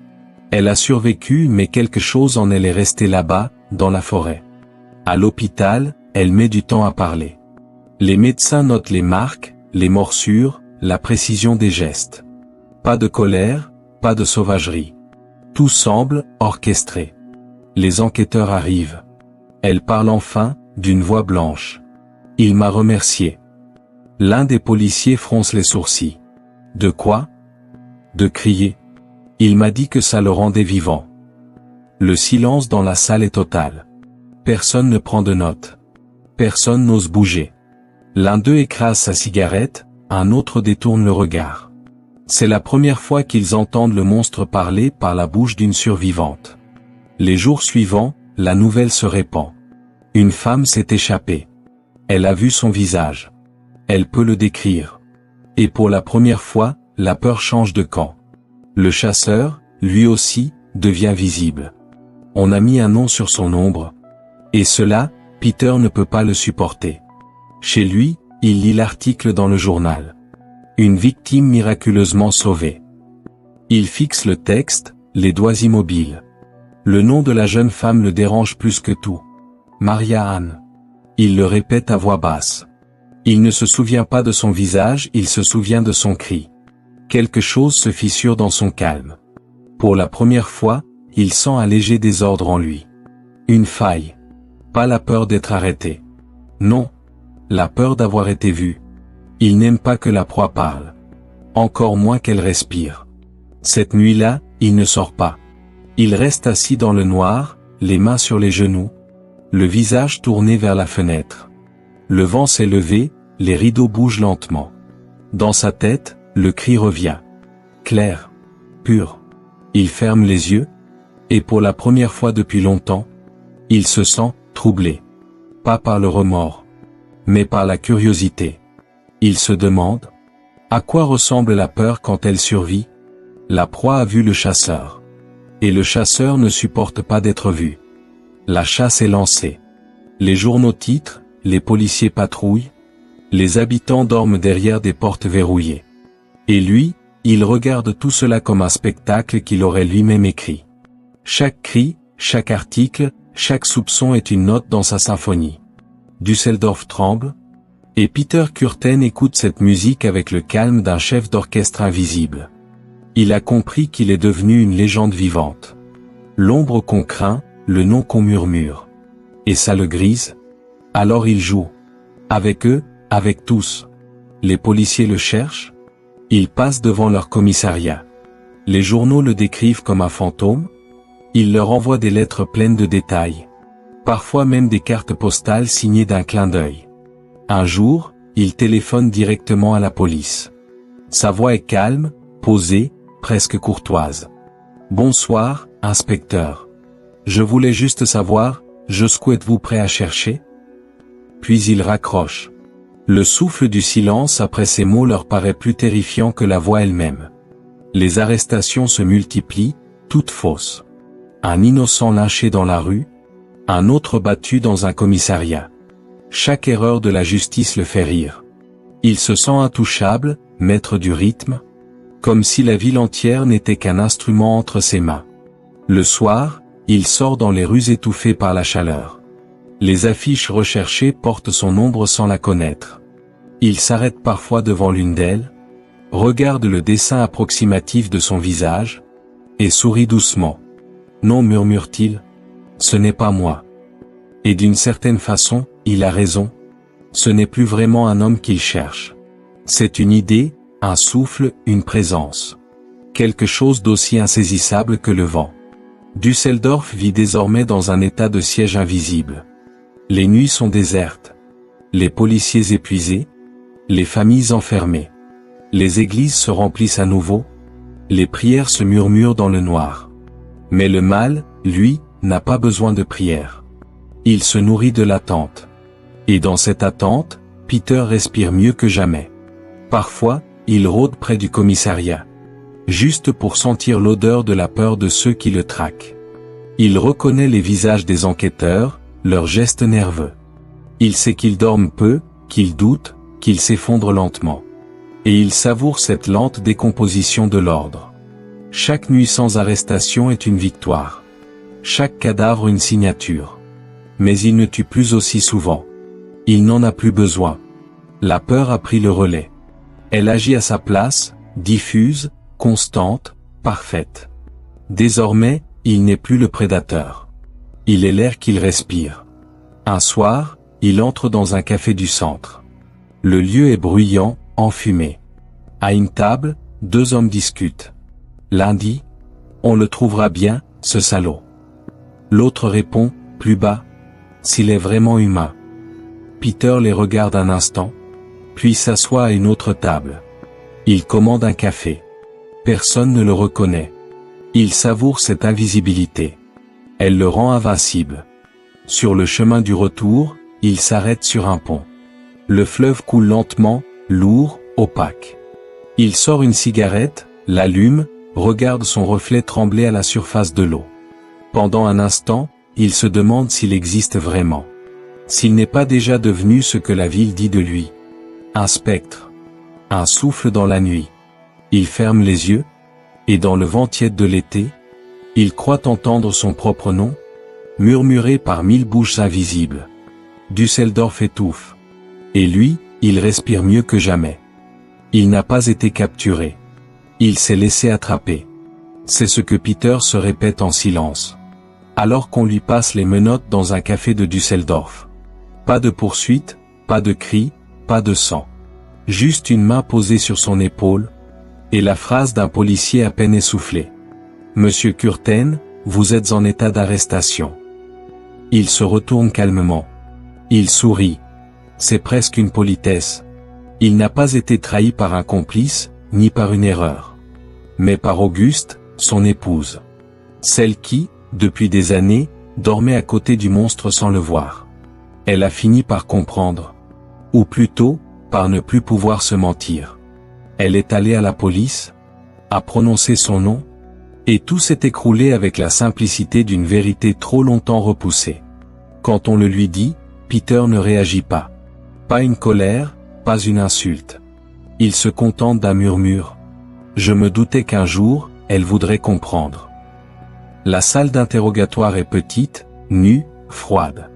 Elle a survécu mais quelque chose en elle est resté là-bas, dans la forêt. À l'hôpital, elle met du temps à parler. Les médecins notent les marques, les morsures, la précision des gestes. Pas de colère, pas de sauvagerie. Tout semble orchestré. Les enquêteurs arrivent. Elle parle enfin, d'une voix blanche. « Il m'a remercié. » L'un des policiers fronce les sourcils. « De quoi ?» ?»« De crier. Il m'a dit que ça le rendait vivant. » Le silence dans la salle est total. Personne ne prend de notes. Personne n'ose bouger. L'un d'eux écrase sa cigarette, un autre détourne le regard. C'est la première fois qu'ils entendent le monstre parler par la bouche d'une survivante. Les jours suivants, la nouvelle se répand. Une femme s'est échappée. Elle a vu son visage. Elle peut le décrire. Et pour la première fois, la peur change de camp. Le chasseur, lui aussi, devient visible. On a mis un nom sur son ombre. Et cela, Peter ne peut pas le supporter. Chez lui, il lit l'article dans le journal. Une victime miraculeusement sauvée. Il fixe le texte, les doigts immobiles. Le nom de la jeune femme le dérange plus que tout. Maria-Anne. Il le répète à voix basse. Il ne se souvient pas de son visage, il se souvient de son cri. Quelque chose se fissure dans son calme. Pour la première fois, il sent un léger désordre en lui. Une faille. Pas la peur d'être arrêté. Non. La peur d'avoir été vu. Il n'aime pas que la proie parle. Encore moins qu'elle respire. Cette nuit-là, il ne sort pas. Il reste assis dans le noir, les mains sur les genoux, le visage tourné vers la fenêtre. Le vent s'est levé, les rideaux bougent lentement. Dans sa tête, le cri revient. Clair. Pur. Il ferme les yeux, et pour la première fois depuis longtemps, il se sent troublé. Pas par le remords, mais par la curiosité. Il se demande, à quoi ressemble la peur quand elle survit? La proie a vu le chasseur. Et le chasseur ne supporte pas d'être vu. La chasse est lancée. Les journaux titrent, les policiers patrouillent, les habitants dorment derrière des portes verrouillées. Et lui, il regarde tout cela comme un spectacle qu'il aurait lui-même écrit. Chaque cri, chaque article, chaque soupçon est une note dans sa symphonie. Düsseldorf tremble, et Peter Kürten écoute cette musique avec le calme d'un chef d'orchestre invisible. Il a compris qu'il est devenu une légende vivante. L'ombre qu'on craint, le nom qu'on murmure. Et ça le grise? Alors il joue. Avec eux, avec tous. Les policiers le cherchent. Il passe devant leur commissariat. Les journaux le décrivent comme un fantôme. Il leur envoie des lettres pleines de détails. Parfois même des cartes postales signées d'un clin d'œil. Un jour, il téléphone directement à la police. Sa voix est calme, posée, presque courtoise. « Bonsoir, inspecteur. Je voulais juste savoir, jusqu'où êtes-vous prêt à chercher ?» Puis il raccroche. Le souffle du silence après ces mots leur paraît plus terrifiant que la voix elle-même. Les arrestations se multiplient, toutes fausses. Un innocent lynché dans la rue, un autre battu dans un commissariat. Chaque erreur de la justice le fait rire. Il se sent intouchable, maître du rythme, comme si la ville entière n'était qu'un instrument entre ses mains. Le soir, il sort dans les rues étouffées par la chaleur. Les affiches recherchées portent son ombre sans la connaître. Il s'arrête parfois devant l'une d'elles, regarde le dessin approximatif de son visage, et sourit doucement. « Non, murmure-t-il, ce n'est pas moi. » Et d'une certaine façon, il a raison. Ce n'est plus vraiment un homme qu'il cherche. C'est une idée, un souffle, une présence. Quelque chose d'aussi insaisissable que le vent. Düsseldorf vit désormais dans un état de siège invisible. Les nuits sont désertes. Les policiers épuisés. Les familles enfermées. Les églises se remplissent à nouveau. Les prières se murmurent dans le noir. Mais le mal, lui, n'a pas besoin de prière. Il se nourrit de l'attente. Et dans cette attente, Peter respire mieux que jamais. Parfois, il rôde près du commissariat. Juste pour sentir l'odeur de la peur de ceux qui le traquent. Il reconnaît les visages des enquêteurs, leurs gestes nerveux. Il sait qu'ils dorment peu, qu'ils doutent, qu'ils s'effondrent lentement. Et il savoure cette lente décomposition de l'ordre. Chaque nuit sans arrestation est une victoire. Chaque cadavre une signature. Mais il ne tue plus aussi souvent. Il n'en a plus besoin. La peur a pris le relais. Elle agit à sa place, diffuse, constante, parfaite. Désormais, il n'est plus le prédateur. Il est l'air qu'il respire. Un soir, il entre dans un café du centre. Le lieu est bruyant, enfumé. À une table, deux hommes discutent. L'un dit « On le trouvera bien, ce salaud ». L'autre répond, plus bas « S'il est vraiment humain ». Peter les regarde un instant, puis s'assoit à une autre table. Il commande un café. Personne ne le reconnaît. Il savoure cette invisibilité. Elle le rend invincible. Sur le chemin du retour, il s'arrête sur un pont. Le fleuve coule lentement, lourd, opaque. Il sort une cigarette, l'allume, regarde son reflet trembler à la surface de l'eau. Pendant un instant, il se demande s'il existe vraiment. S'il n'est pas déjà devenu ce que la ville dit de lui. Un spectre. Un souffle dans la nuit. Il ferme les yeux, et dans le vent tiède de l'été, il croit entendre son propre nom, murmuré par 1000 bouches invisibles. Düsseldorf étouffe. Et lui, il respire mieux que jamais. Il n'a pas été capturé. Il s'est laissé attraper. C'est ce que Peter se répète en silence. Alors qu'on lui passe les menottes dans un café de Düsseldorf. Pas de poursuite, pas de cris, pas de sang. Juste une main posée sur son épaule, et la phrase d'un policier à peine essoufflé. « Monsieur Curten, vous êtes en état d'arrestation. » Il se retourne calmement. Il sourit. C'est presque une politesse. Il n'a pas été trahi par un complice, ni par une erreur. Mais par Auguste, son épouse. Celle qui, depuis des années, dormait à côté du monstre sans le voir. Elle a fini par comprendre. Ou plutôt, par ne plus pouvoir se mentir. Elle est allée à la police, a prononcé son nom, et tout s'est écroulé avec la simplicité d'une vérité trop longtemps repoussée. Quand on le lui dit, Peter ne réagit pas. Pas une colère, pas une insulte. Il se contente d'un murmure. Je me doutais qu'un jour, elle voudrait comprendre. La salle d'interrogatoire est petite, nue, froide.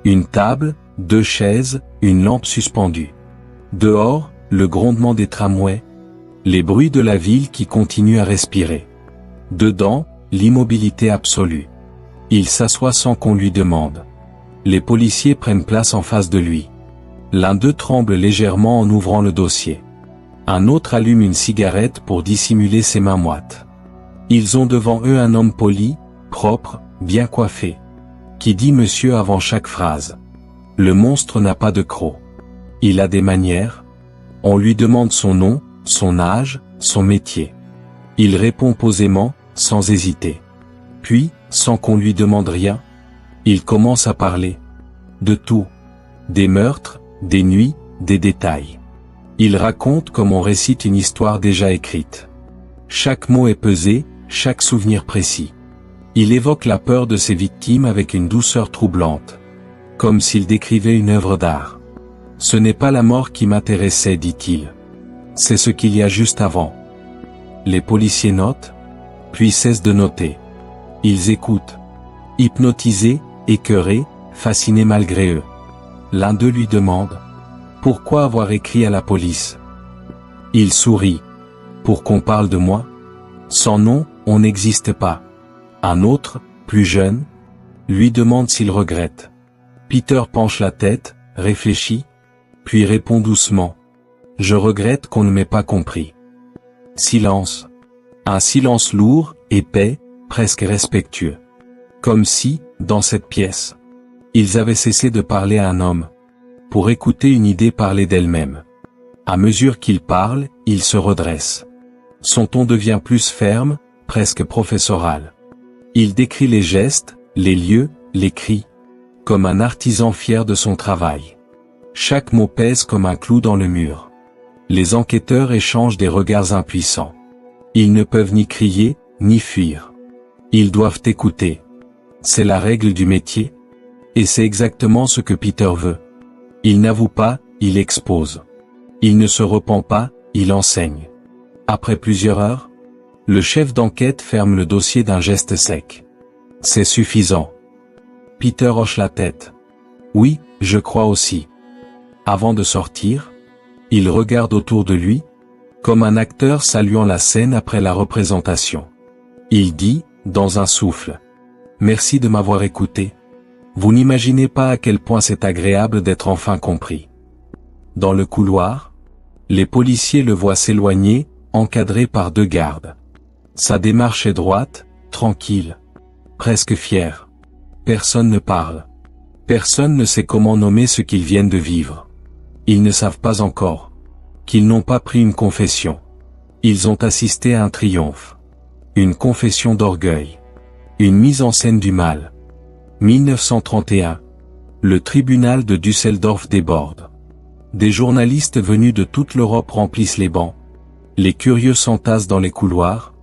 Une table, 2 chaises, une lampe suspendue. Dehors, le grondement des tramways. Les bruits de la ville qui continuent à respirer. Dedans, l'immobilité absolue. Il s'assoit sans qu'on lui demande. Les policiers prennent place en face de lui. L'un d'eux tremble légèrement en ouvrant le dossier. Un autre allume une cigarette pour dissimuler ses mains moites. Ils ont devant eux un homme poli, propre, bien coiffé, qui dit monsieur avant chaque phrase. Le monstre n'a pas de croc. Il a des manières. On lui demande son nom, son âge, son métier. Il répond posément, sans hésiter. Puis, sans qu'on lui demande rien, il commence à parler. De tout. Des meurtres, des nuits, des détails. Il raconte comme on récite une histoire déjà écrite. Chaque mot est pesé, chaque souvenir précis. Il évoque la peur de ses victimes avec une douceur troublante. Comme s'il décrivait une œuvre d'art. Ce n'est pas la mort qui m'intéressait, dit-il. C'est ce qu'il y a juste avant. Les policiers notent, puis cessent de noter. Ils écoutent. Hypnotisés, écœurés, fascinés malgré eux. L'un d'eux lui demande « Pourquoi avoir écrit à la police ?» Il sourit. « Pour qu'on parle de moi ? Sans nom, on n'existe pas. » Un autre, plus jeune, lui demande s'il regrette. Peter penche la tête, réfléchit, puis répond doucement. « Je regrette qu'on ne m'ait pas compris. » Silence. Un silence lourd, épais, presque respectueux. Comme si, dans cette pièce, ils avaient cessé de parler à un homme, pour écouter une idée parler d'elle-même. À mesure qu'il parle, il se redresse. Son ton devient plus ferme, presque professoral. Il décrit les gestes, les lieux, les cris, comme un artisan fier de son travail. Chaque mot pèse comme un clou dans le mur. Les enquêteurs échangent des regards impuissants. Ils ne peuvent ni crier, ni fuir. Ils doivent écouter. C'est la règle du métier. Et c'est exactement ce que Peter veut. Il n'avoue pas, il expose. Il ne se repent pas, il enseigne. Après plusieurs heures, le chef d'enquête ferme le dossier d'un geste sec. C'est suffisant. Peter hoche la tête. Oui, je crois aussi. Avant de sortir, il regarde autour de lui, comme un acteur saluant la scène après la représentation. Il dit, dans un souffle, « Merci de m'avoir écouté. Vous n'imaginez pas à quel point c'est agréable d'être enfin compris. » Dans le couloir, les policiers le voient s'éloigner, encadré par 2 gardes. Sa démarche est droite, tranquille, presque fière. Personne ne parle. Personne ne sait comment nommer ce qu'ils viennent de vivre. Ils ne savent pas encore qu'ils n'ont pas pris une confession. Ils ont assisté à un triomphe. Une confession d'orgueil. Une mise en scène du mal. 1931. Le tribunal de Düsseldorf déborde. Des journalistes venus de toute l'Europe remplissent les bancs. Les curieux s'entassent dans les couloirs.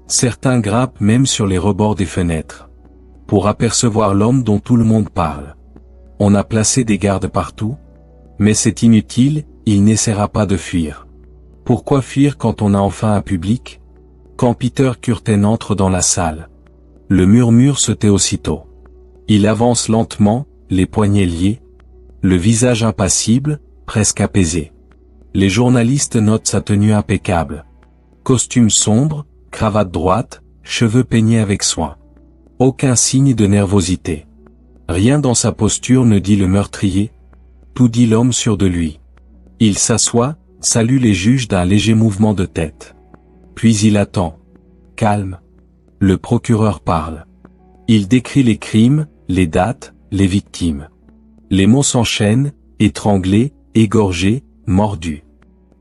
Certains grimpent même sur les rebords des fenêtres. Pour apercevoir l'homme dont tout le monde parle. On a placé des gardes partout. Mais c'est inutile, il n'essaiera pas de fuir. Pourquoi fuir quand on a enfin un public ? Quand Peter Curten entre dans la salle, le murmure se tait aussitôt. Il avance lentement, les poignets liés, le visage impassible, presque apaisé. Les journalistes notent sa tenue impeccable. Costume sombre, cravate droite, cheveux peignés avec soin. Aucun signe de nervosité. Rien dans sa posture ne dit le meurtrier. Tout dit l'homme sûr de lui. Il s'assoit, salue les juges d'un léger mouvement de tête. Puis il attend. Calme. Le procureur parle. Il décrit les crimes, les dates, les victimes. Les mots s'enchaînent, étranglés, égorgés, mordus.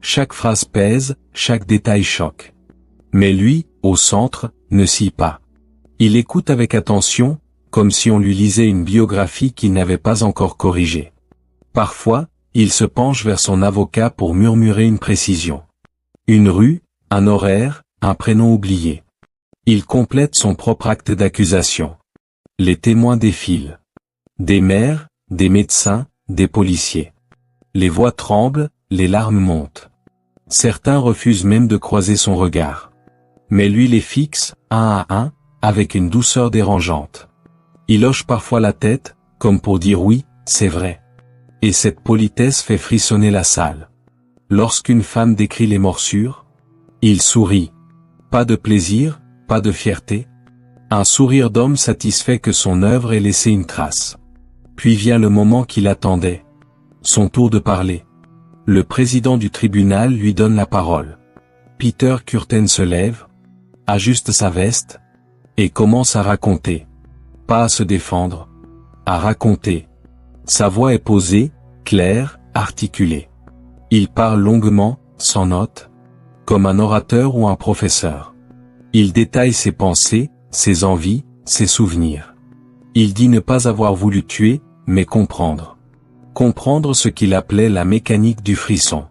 Chaque phrase pèse, chaque détail choque. Mais lui, au centre, ne scie pas. Il écoute avec attention, comme si on lui lisait une biographie qu'il n'avait pas encore corrigée. Parfois, il se penche vers son avocat pour murmurer une précision. Une rue, un horaire, un prénom oublié. Il complète son propre acte d'accusation. Les témoins défilent. Des maires, des médecins, des policiers. Les voix tremblent, les larmes montent. Certains refusent même de croiser son regard. Mais lui les fixe, un à un, avec une douceur dérangeante. Il hoche parfois la tête, comme pour dire oui, c'est vrai. Et cette politesse fait frissonner la salle. Lorsqu'une femme décrit les morsures, il sourit. Pas de plaisir, pas de fierté. Un sourire d'homme satisfait que son œuvre ait laissé une trace. Puis vient le moment qu'il attendait. Son tour de parler. Le président du tribunal lui donne la parole. Peter Kürten se lève, ajuste sa veste, et commence à raconter. Pas à se défendre, à raconter. Sa voix est posée, claire, articulée. Il parle longuement, sans notes, comme un orateur ou un professeur. Il détaille ses pensées, ses envies, ses souvenirs. Il dit ne pas avoir voulu tuer, mais comprendre. Comprendre ce qu'il appelait la mécanique du frisson.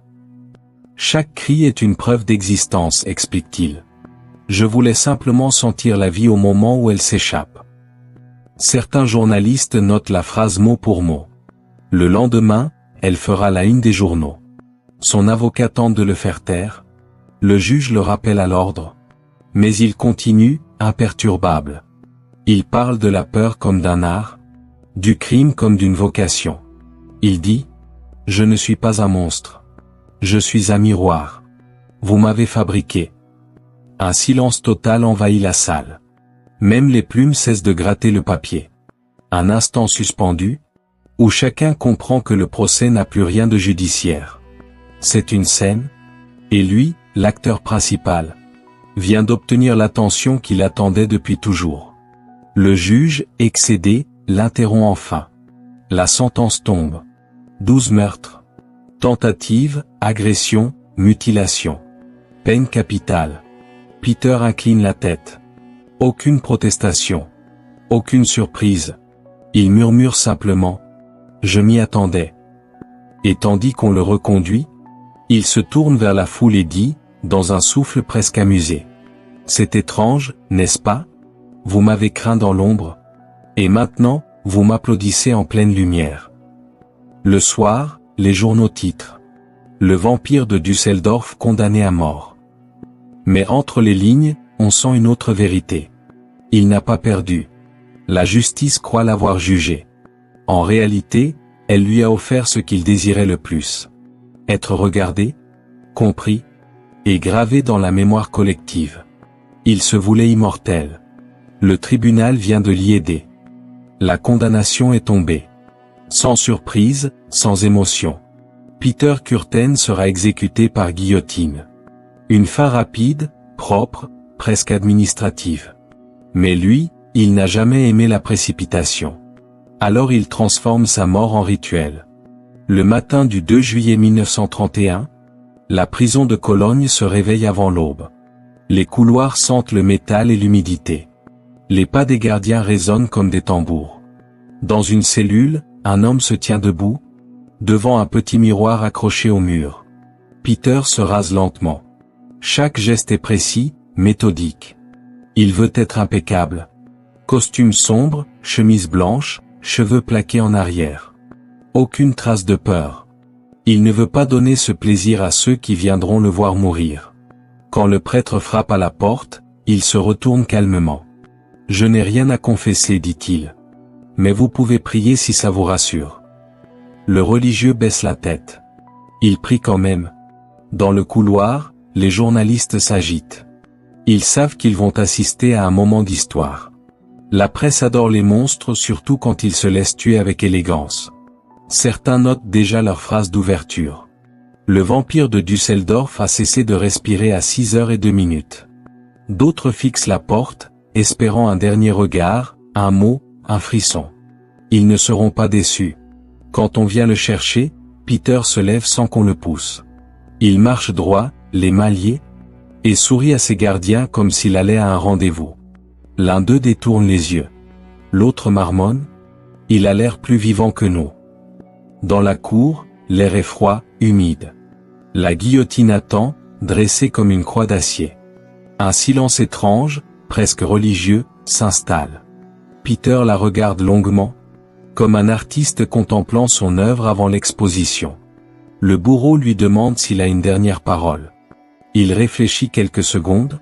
Chaque cri est une preuve d'existence, explique-t-il. Je voulais simplement sentir la vie au moment où elle s'échappe. Certains journalistes notent la phrase mot pour mot. Le lendemain, elle fera la une des journaux. Son avocat tente de le faire taire. Le juge le rappelle à l'ordre. Mais il continue, imperturbable. Il parle de la peur comme d'un art, du crime comme d'une vocation. Il dit « Je ne suis pas un monstre. Je suis un miroir. Vous m'avez fabriqué. » Un silence total envahit la salle. Même les plumes cessent de gratter le papier. Un instant suspendu, où chacun comprend que le procès n'a plus rien de judiciaire. C'est une scène, et lui, l'acteur principal, vient d'obtenir l'attention qu'il attendait depuis toujours. Le juge, excédé, l'interrompt enfin. La sentence tombe. 12 meurtres. Tentative, agression, mutilation. Peine capitale. Peter incline la tête. Aucune protestation. Aucune surprise. Il murmure simplement. Je m'y attendais. Et tandis qu'on le reconduit, il se tourne vers la foule et dit, dans un souffle presque amusé. C'est étrange, n'est-ce pas? Vous m'avez craint dans l'ombre. Et maintenant, vous m'applaudissez en pleine lumière. Le soir, les journaux titrent. Le vampire de Düsseldorf condamné à mort. Mais entre les lignes, on sent une autre vérité. Il n'a pas perdu. La justice croit l'avoir jugé. En réalité, elle lui a offert ce qu'il désirait le plus. Être regardé, compris, et gravé dans la mémoire collective. Il se voulait immortel. Le tribunal vient de l'y aider. La condamnation est tombée. Sans surprise, sans émotion. Peter Kürten sera exécuté par guillotine. Une fin rapide, propre, presque administrative. Mais lui, il n'a jamais aimé la précipitation. Alors il transforme sa mort en rituel. Le matin du 2 juillet 1931, la prison de Cologne se réveille avant l'aube. Les couloirs sentent le métal et l'humidité. Les pas des gardiens résonnent comme des tambours. Dans une cellule, un homme se tient debout, devant un petit miroir accroché au mur. Peter se rase lentement. Chaque geste est précis, méthodique. Il veut être impeccable. Costume sombre, chemise blanche, cheveux plaqués en arrière. Aucune trace de peur. Il ne veut pas donner ce plaisir à ceux qui viendront le voir mourir. Quand le prêtre frappe à la porte, il se retourne calmement. « Je n'ai rien à confesser, dit-il. Mais vous pouvez prier si ça vous rassure. » Le religieux baisse la tête. Il prie quand même. Dans le couloir, les journalistes s'agitent. Ils savent qu'ils vont assister à un moment d'histoire. La presse adore les monstres surtout quand ils se laissent tuer avec élégance. Certains notent déjà leur phrase d'ouverture. Le vampire de Düsseldorf a cessé de respirer à 6h02. D'autres fixent la porte, espérant un dernier regard, un mot, un frisson. Ils ne seront pas déçus. Quand on vient le chercher, Peter se lève sans qu'on le pousse. Il marche droit, les mains liées, et sourit à ses gardiens comme s'il allait à un rendez-vous. L'un d'eux détourne les yeux. L'autre marmonne. Il a l'air plus vivant que nous. Dans la cour, l'air est froid, humide. La guillotine attend, dressée comme une croix d'acier. Un silence étrange, presque religieux, s'installe. Peter la regarde longuement, comme un artiste contemplant son œuvre avant l'exposition. Le bourreau lui demande s'il a une dernière parole. Il réfléchit quelques secondes,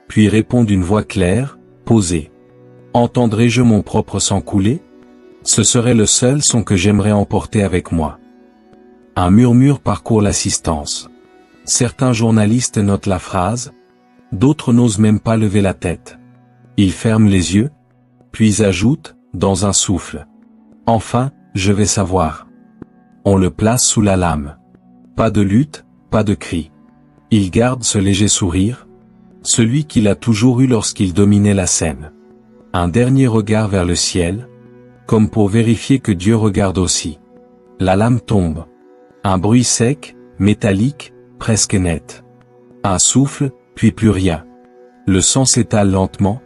puis répond d'une voix claire, posée. « Entendrai-je mon propre sang couler ? Ce serait le seul son que j'aimerais emporter avec moi. » Un murmure parcourt l'assistance. Certains journalistes notent la phrase, d'autres n'osent même pas lever la tête. Ils ferment les yeux, puis ajoutent, dans un souffle. « Enfin, je vais savoir. » On le place sous la lame. Pas de lutte, pas de cri. Il garde ce léger sourire, celui qu'il a toujours eu lorsqu'il dominait la scène. Un dernier regard vers le ciel, comme pour vérifier que Dieu regarde aussi. La lame tombe. Un bruit sec, métallique, presque net. Un souffle, puis plus rien. Le sang s'étale lentement,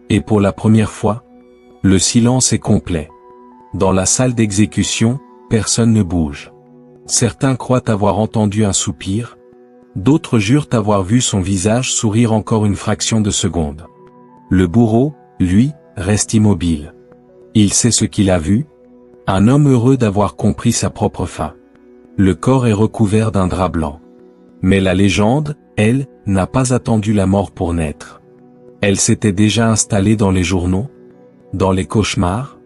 et pour la première fois, le silence est complet. Dans la salle d'exécution, personne ne bouge. Certains croient avoir entendu un soupir, d'autres jurent avoir vu son visage sourire encore une fraction de seconde. Le bourreau, lui, reste immobile. Il sait ce qu'il a vu, un homme heureux d'avoir compris sa propre fin. Le corps est recouvert d'un drap blanc. Mais la légende, elle, n'a pas attendu la mort pour naître. Elle s'était déjà installée dans les journaux, dans les cauchemars,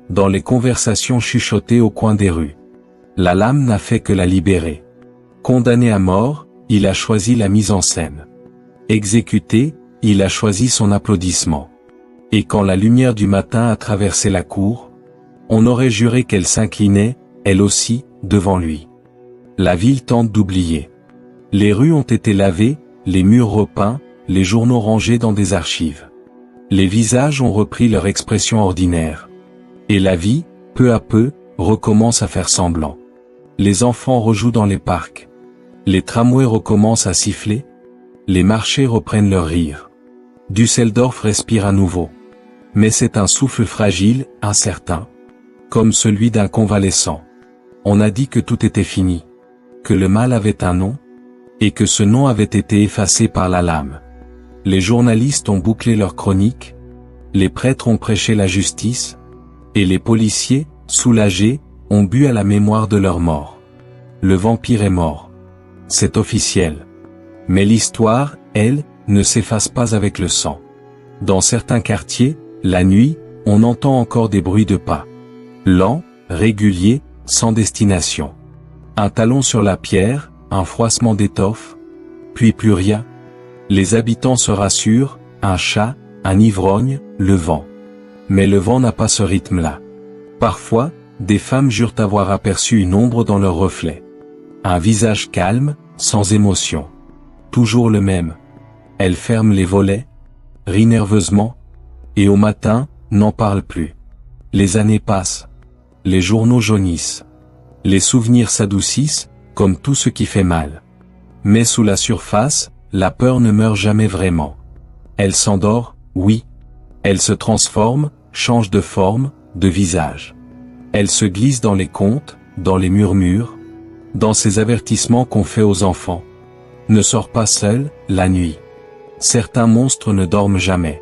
dans les conversations chuchotées au coin des rues. La lame n'a fait que la libérer. Condamné à mort, il a choisi la mise en scène. Exécuté, il a choisi son applaudissement. Et quand la lumière du matin a traversé la cour, on aurait juré qu'elle s'inclinait, elle aussi, devant lui. La ville tente d'oublier. Les rues ont été lavées, les murs repeints, les journaux rangés dans des archives. Les visages ont repris leur expression ordinaire. Et la vie, peu à peu, recommence à faire semblant. Les enfants rejouent dans les parcs. Les tramways recommencent à siffler. Les marchés reprennent leur rire. Düsseldorf respire à nouveau. Mais c'est un souffle fragile, incertain. Comme celui d'un convalescent. On a dit que tout était fini. Que le mal avait un nom. Et que ce nom avait été effacé par la lame. Les journalistes ont bouclé leur chronique. Les prêtres ont prêché la justice. Et les policiers, soulagés, ont bu à la mémoire de leur mort. Le vampire est mort. C'est officiel. Mais l'histoire, elle, ne s'efface pas avec le sang. Dans certains quartiers, la nuit, on entend encore des bruits de pas. Lents, réguliers, sans destination. Un talon sur la pierre, un froissement d'étoffe, puis plus rien. Les habitants se rassurent, un chat, un ivrogne, le vent. Mais le vent n'a pas ce rythme-là. Parfois, des femmes jurent avoir aperçu une ombre dans leur reflet. Un visage calme, sans émotion. Toujours le même. Elle ferme les volets, rit nerveusement, et au matin, n'en parle plus. Les années passent. Les journaux jaunissent. Les souvenirs s'adoucissent, comme tout ce qui fait mal. Mais sous la surface, la peur ne meurt jamais vraiment. Elle s'endort, oui. Elle se transforme, change de forme, de visage. Elle se glisse dans les contes, dans les murmures, dans ces avertissements qu'on fait aux enfants. Ne sors pas seul, la nuit. Certains monstres ne dorment jamais.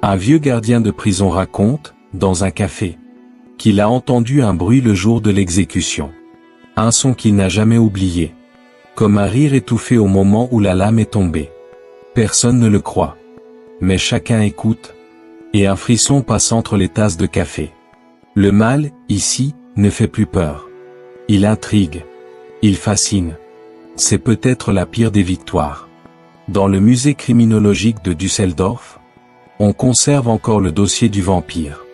Un vieux gardien de prison raconte, dans un café, qu'il a entendu un bruit le jour de l'exécution. Un son qu'il n'a jamais oublié. Comme un rire étouffé au moment où la lame est tombée. Personne ne le croit. Mais chacun écoute. Et un frisson passe entre les tasses de café. Le mal, ici, ne fait plus peur. Il intrigue. Il fascine. c'est peut-être la pire des victoires. Dans le musée criminologique de Düsseldorf, on conserve encore le dossier du vampire.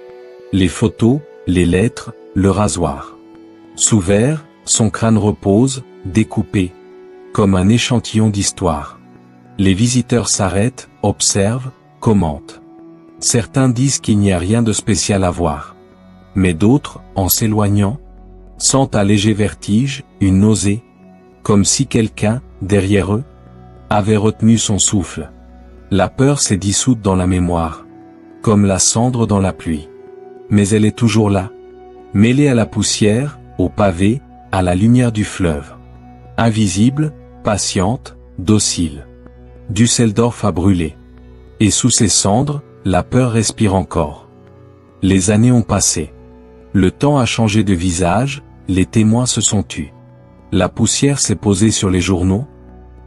Les photos, les lettres, le rasoir. Sous verre, son crâne repose, découpé, comme un échantillon d'histoire. Les visiteurs s'arrêtent, observent, commentent. Certains disent qu'il n'y a rien de spécial à voir. Mais d'autres, en s'éloignant, sentent un léger vertige, une nausée, comme si quelqu'un, derrière eux, avait retenu son souffle. La peur s'est dissoute dans la mémoire, comme la cendre dans la pluie. Mais elle est toujours là, mêlée à la poussière, au pavé, à la lumière du fleuve. Invisible, patiente, docile. Düsseldorf a brûlé. Et sous ces cendres, la peur respire encore. Les années ont passé. Le temps a changé de visage, les témoins se sont tus. La poussière s'est posée sur les journaux,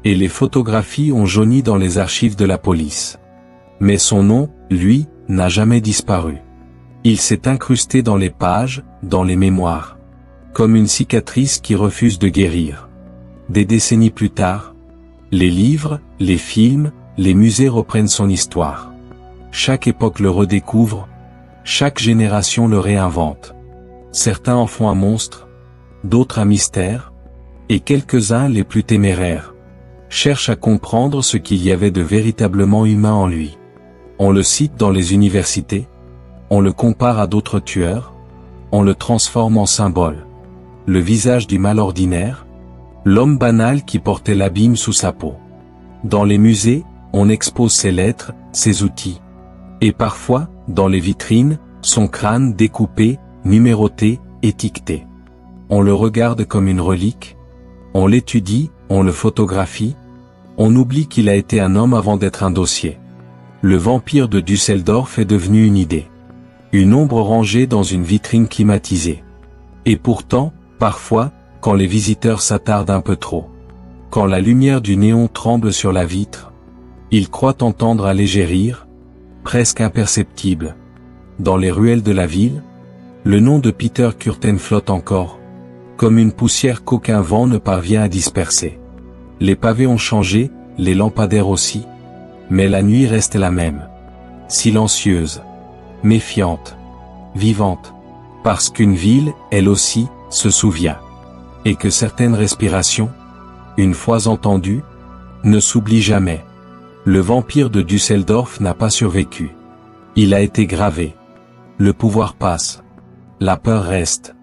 et les photographies ont jauni dans les archives de la police. Mais son nom, lui, n'a jamais disparu. Il s'est incrusté dans les pages, dans les mémoires. Comme une cicatrice qui refuse de guérir. Des décennies plus tard, les livres, les films, les musées reprennent son histoire. Chaque époque le redécouvre, chaque génération le réinvente. Certains en font un monstre, d'autres un mystère, et quelques-uns, les plus téméraires, cherchent à comprendre ce qu'il y avait de véritablement humain en lui. On le cite dans les universités, on le compare à d'autres tueurs, on le transforme en symbole. Le visage du mal ordinaire, l'homme banal qui portait l'abîme sous sa peau. Dans les musées, on expose ses lettres, ses outils. Et parfois, dans les vitrines, son crâne découpé, numéroté, étiqueté. On le regarde comme une relique, on l'étudie, on le photographie, on oublie qu'il a été un homme avant d'être un dossier. Le vampire de Düsseldorf est devenu une idée. Une ombre rangée dans une vitrine climatisée. Et pourtant, parfois, quand les visiteurs s'attardent un peu trop, quand la lumière du néon tremble sur la vitre, ils croient entendre un léger rire, presque imperceptible. Dans les ruelles de la ville, le nom de Peter Kürten flotte encore, comme une poussière qu'aucun vent ne parvient à disperser. Les pavés ont changé, les lampadaires aussi, mais la nuit reste la même. Silencieuse, méfiante, vivante, parce qu'une ville, elle aussi, se souvient. Et que certaines respirations, une fois entendues, ne s'oublient jamais. Le vampire de Düsseldorf n'a pas survécu. Il a été gravé. Le pouvoir passe. La peur reste.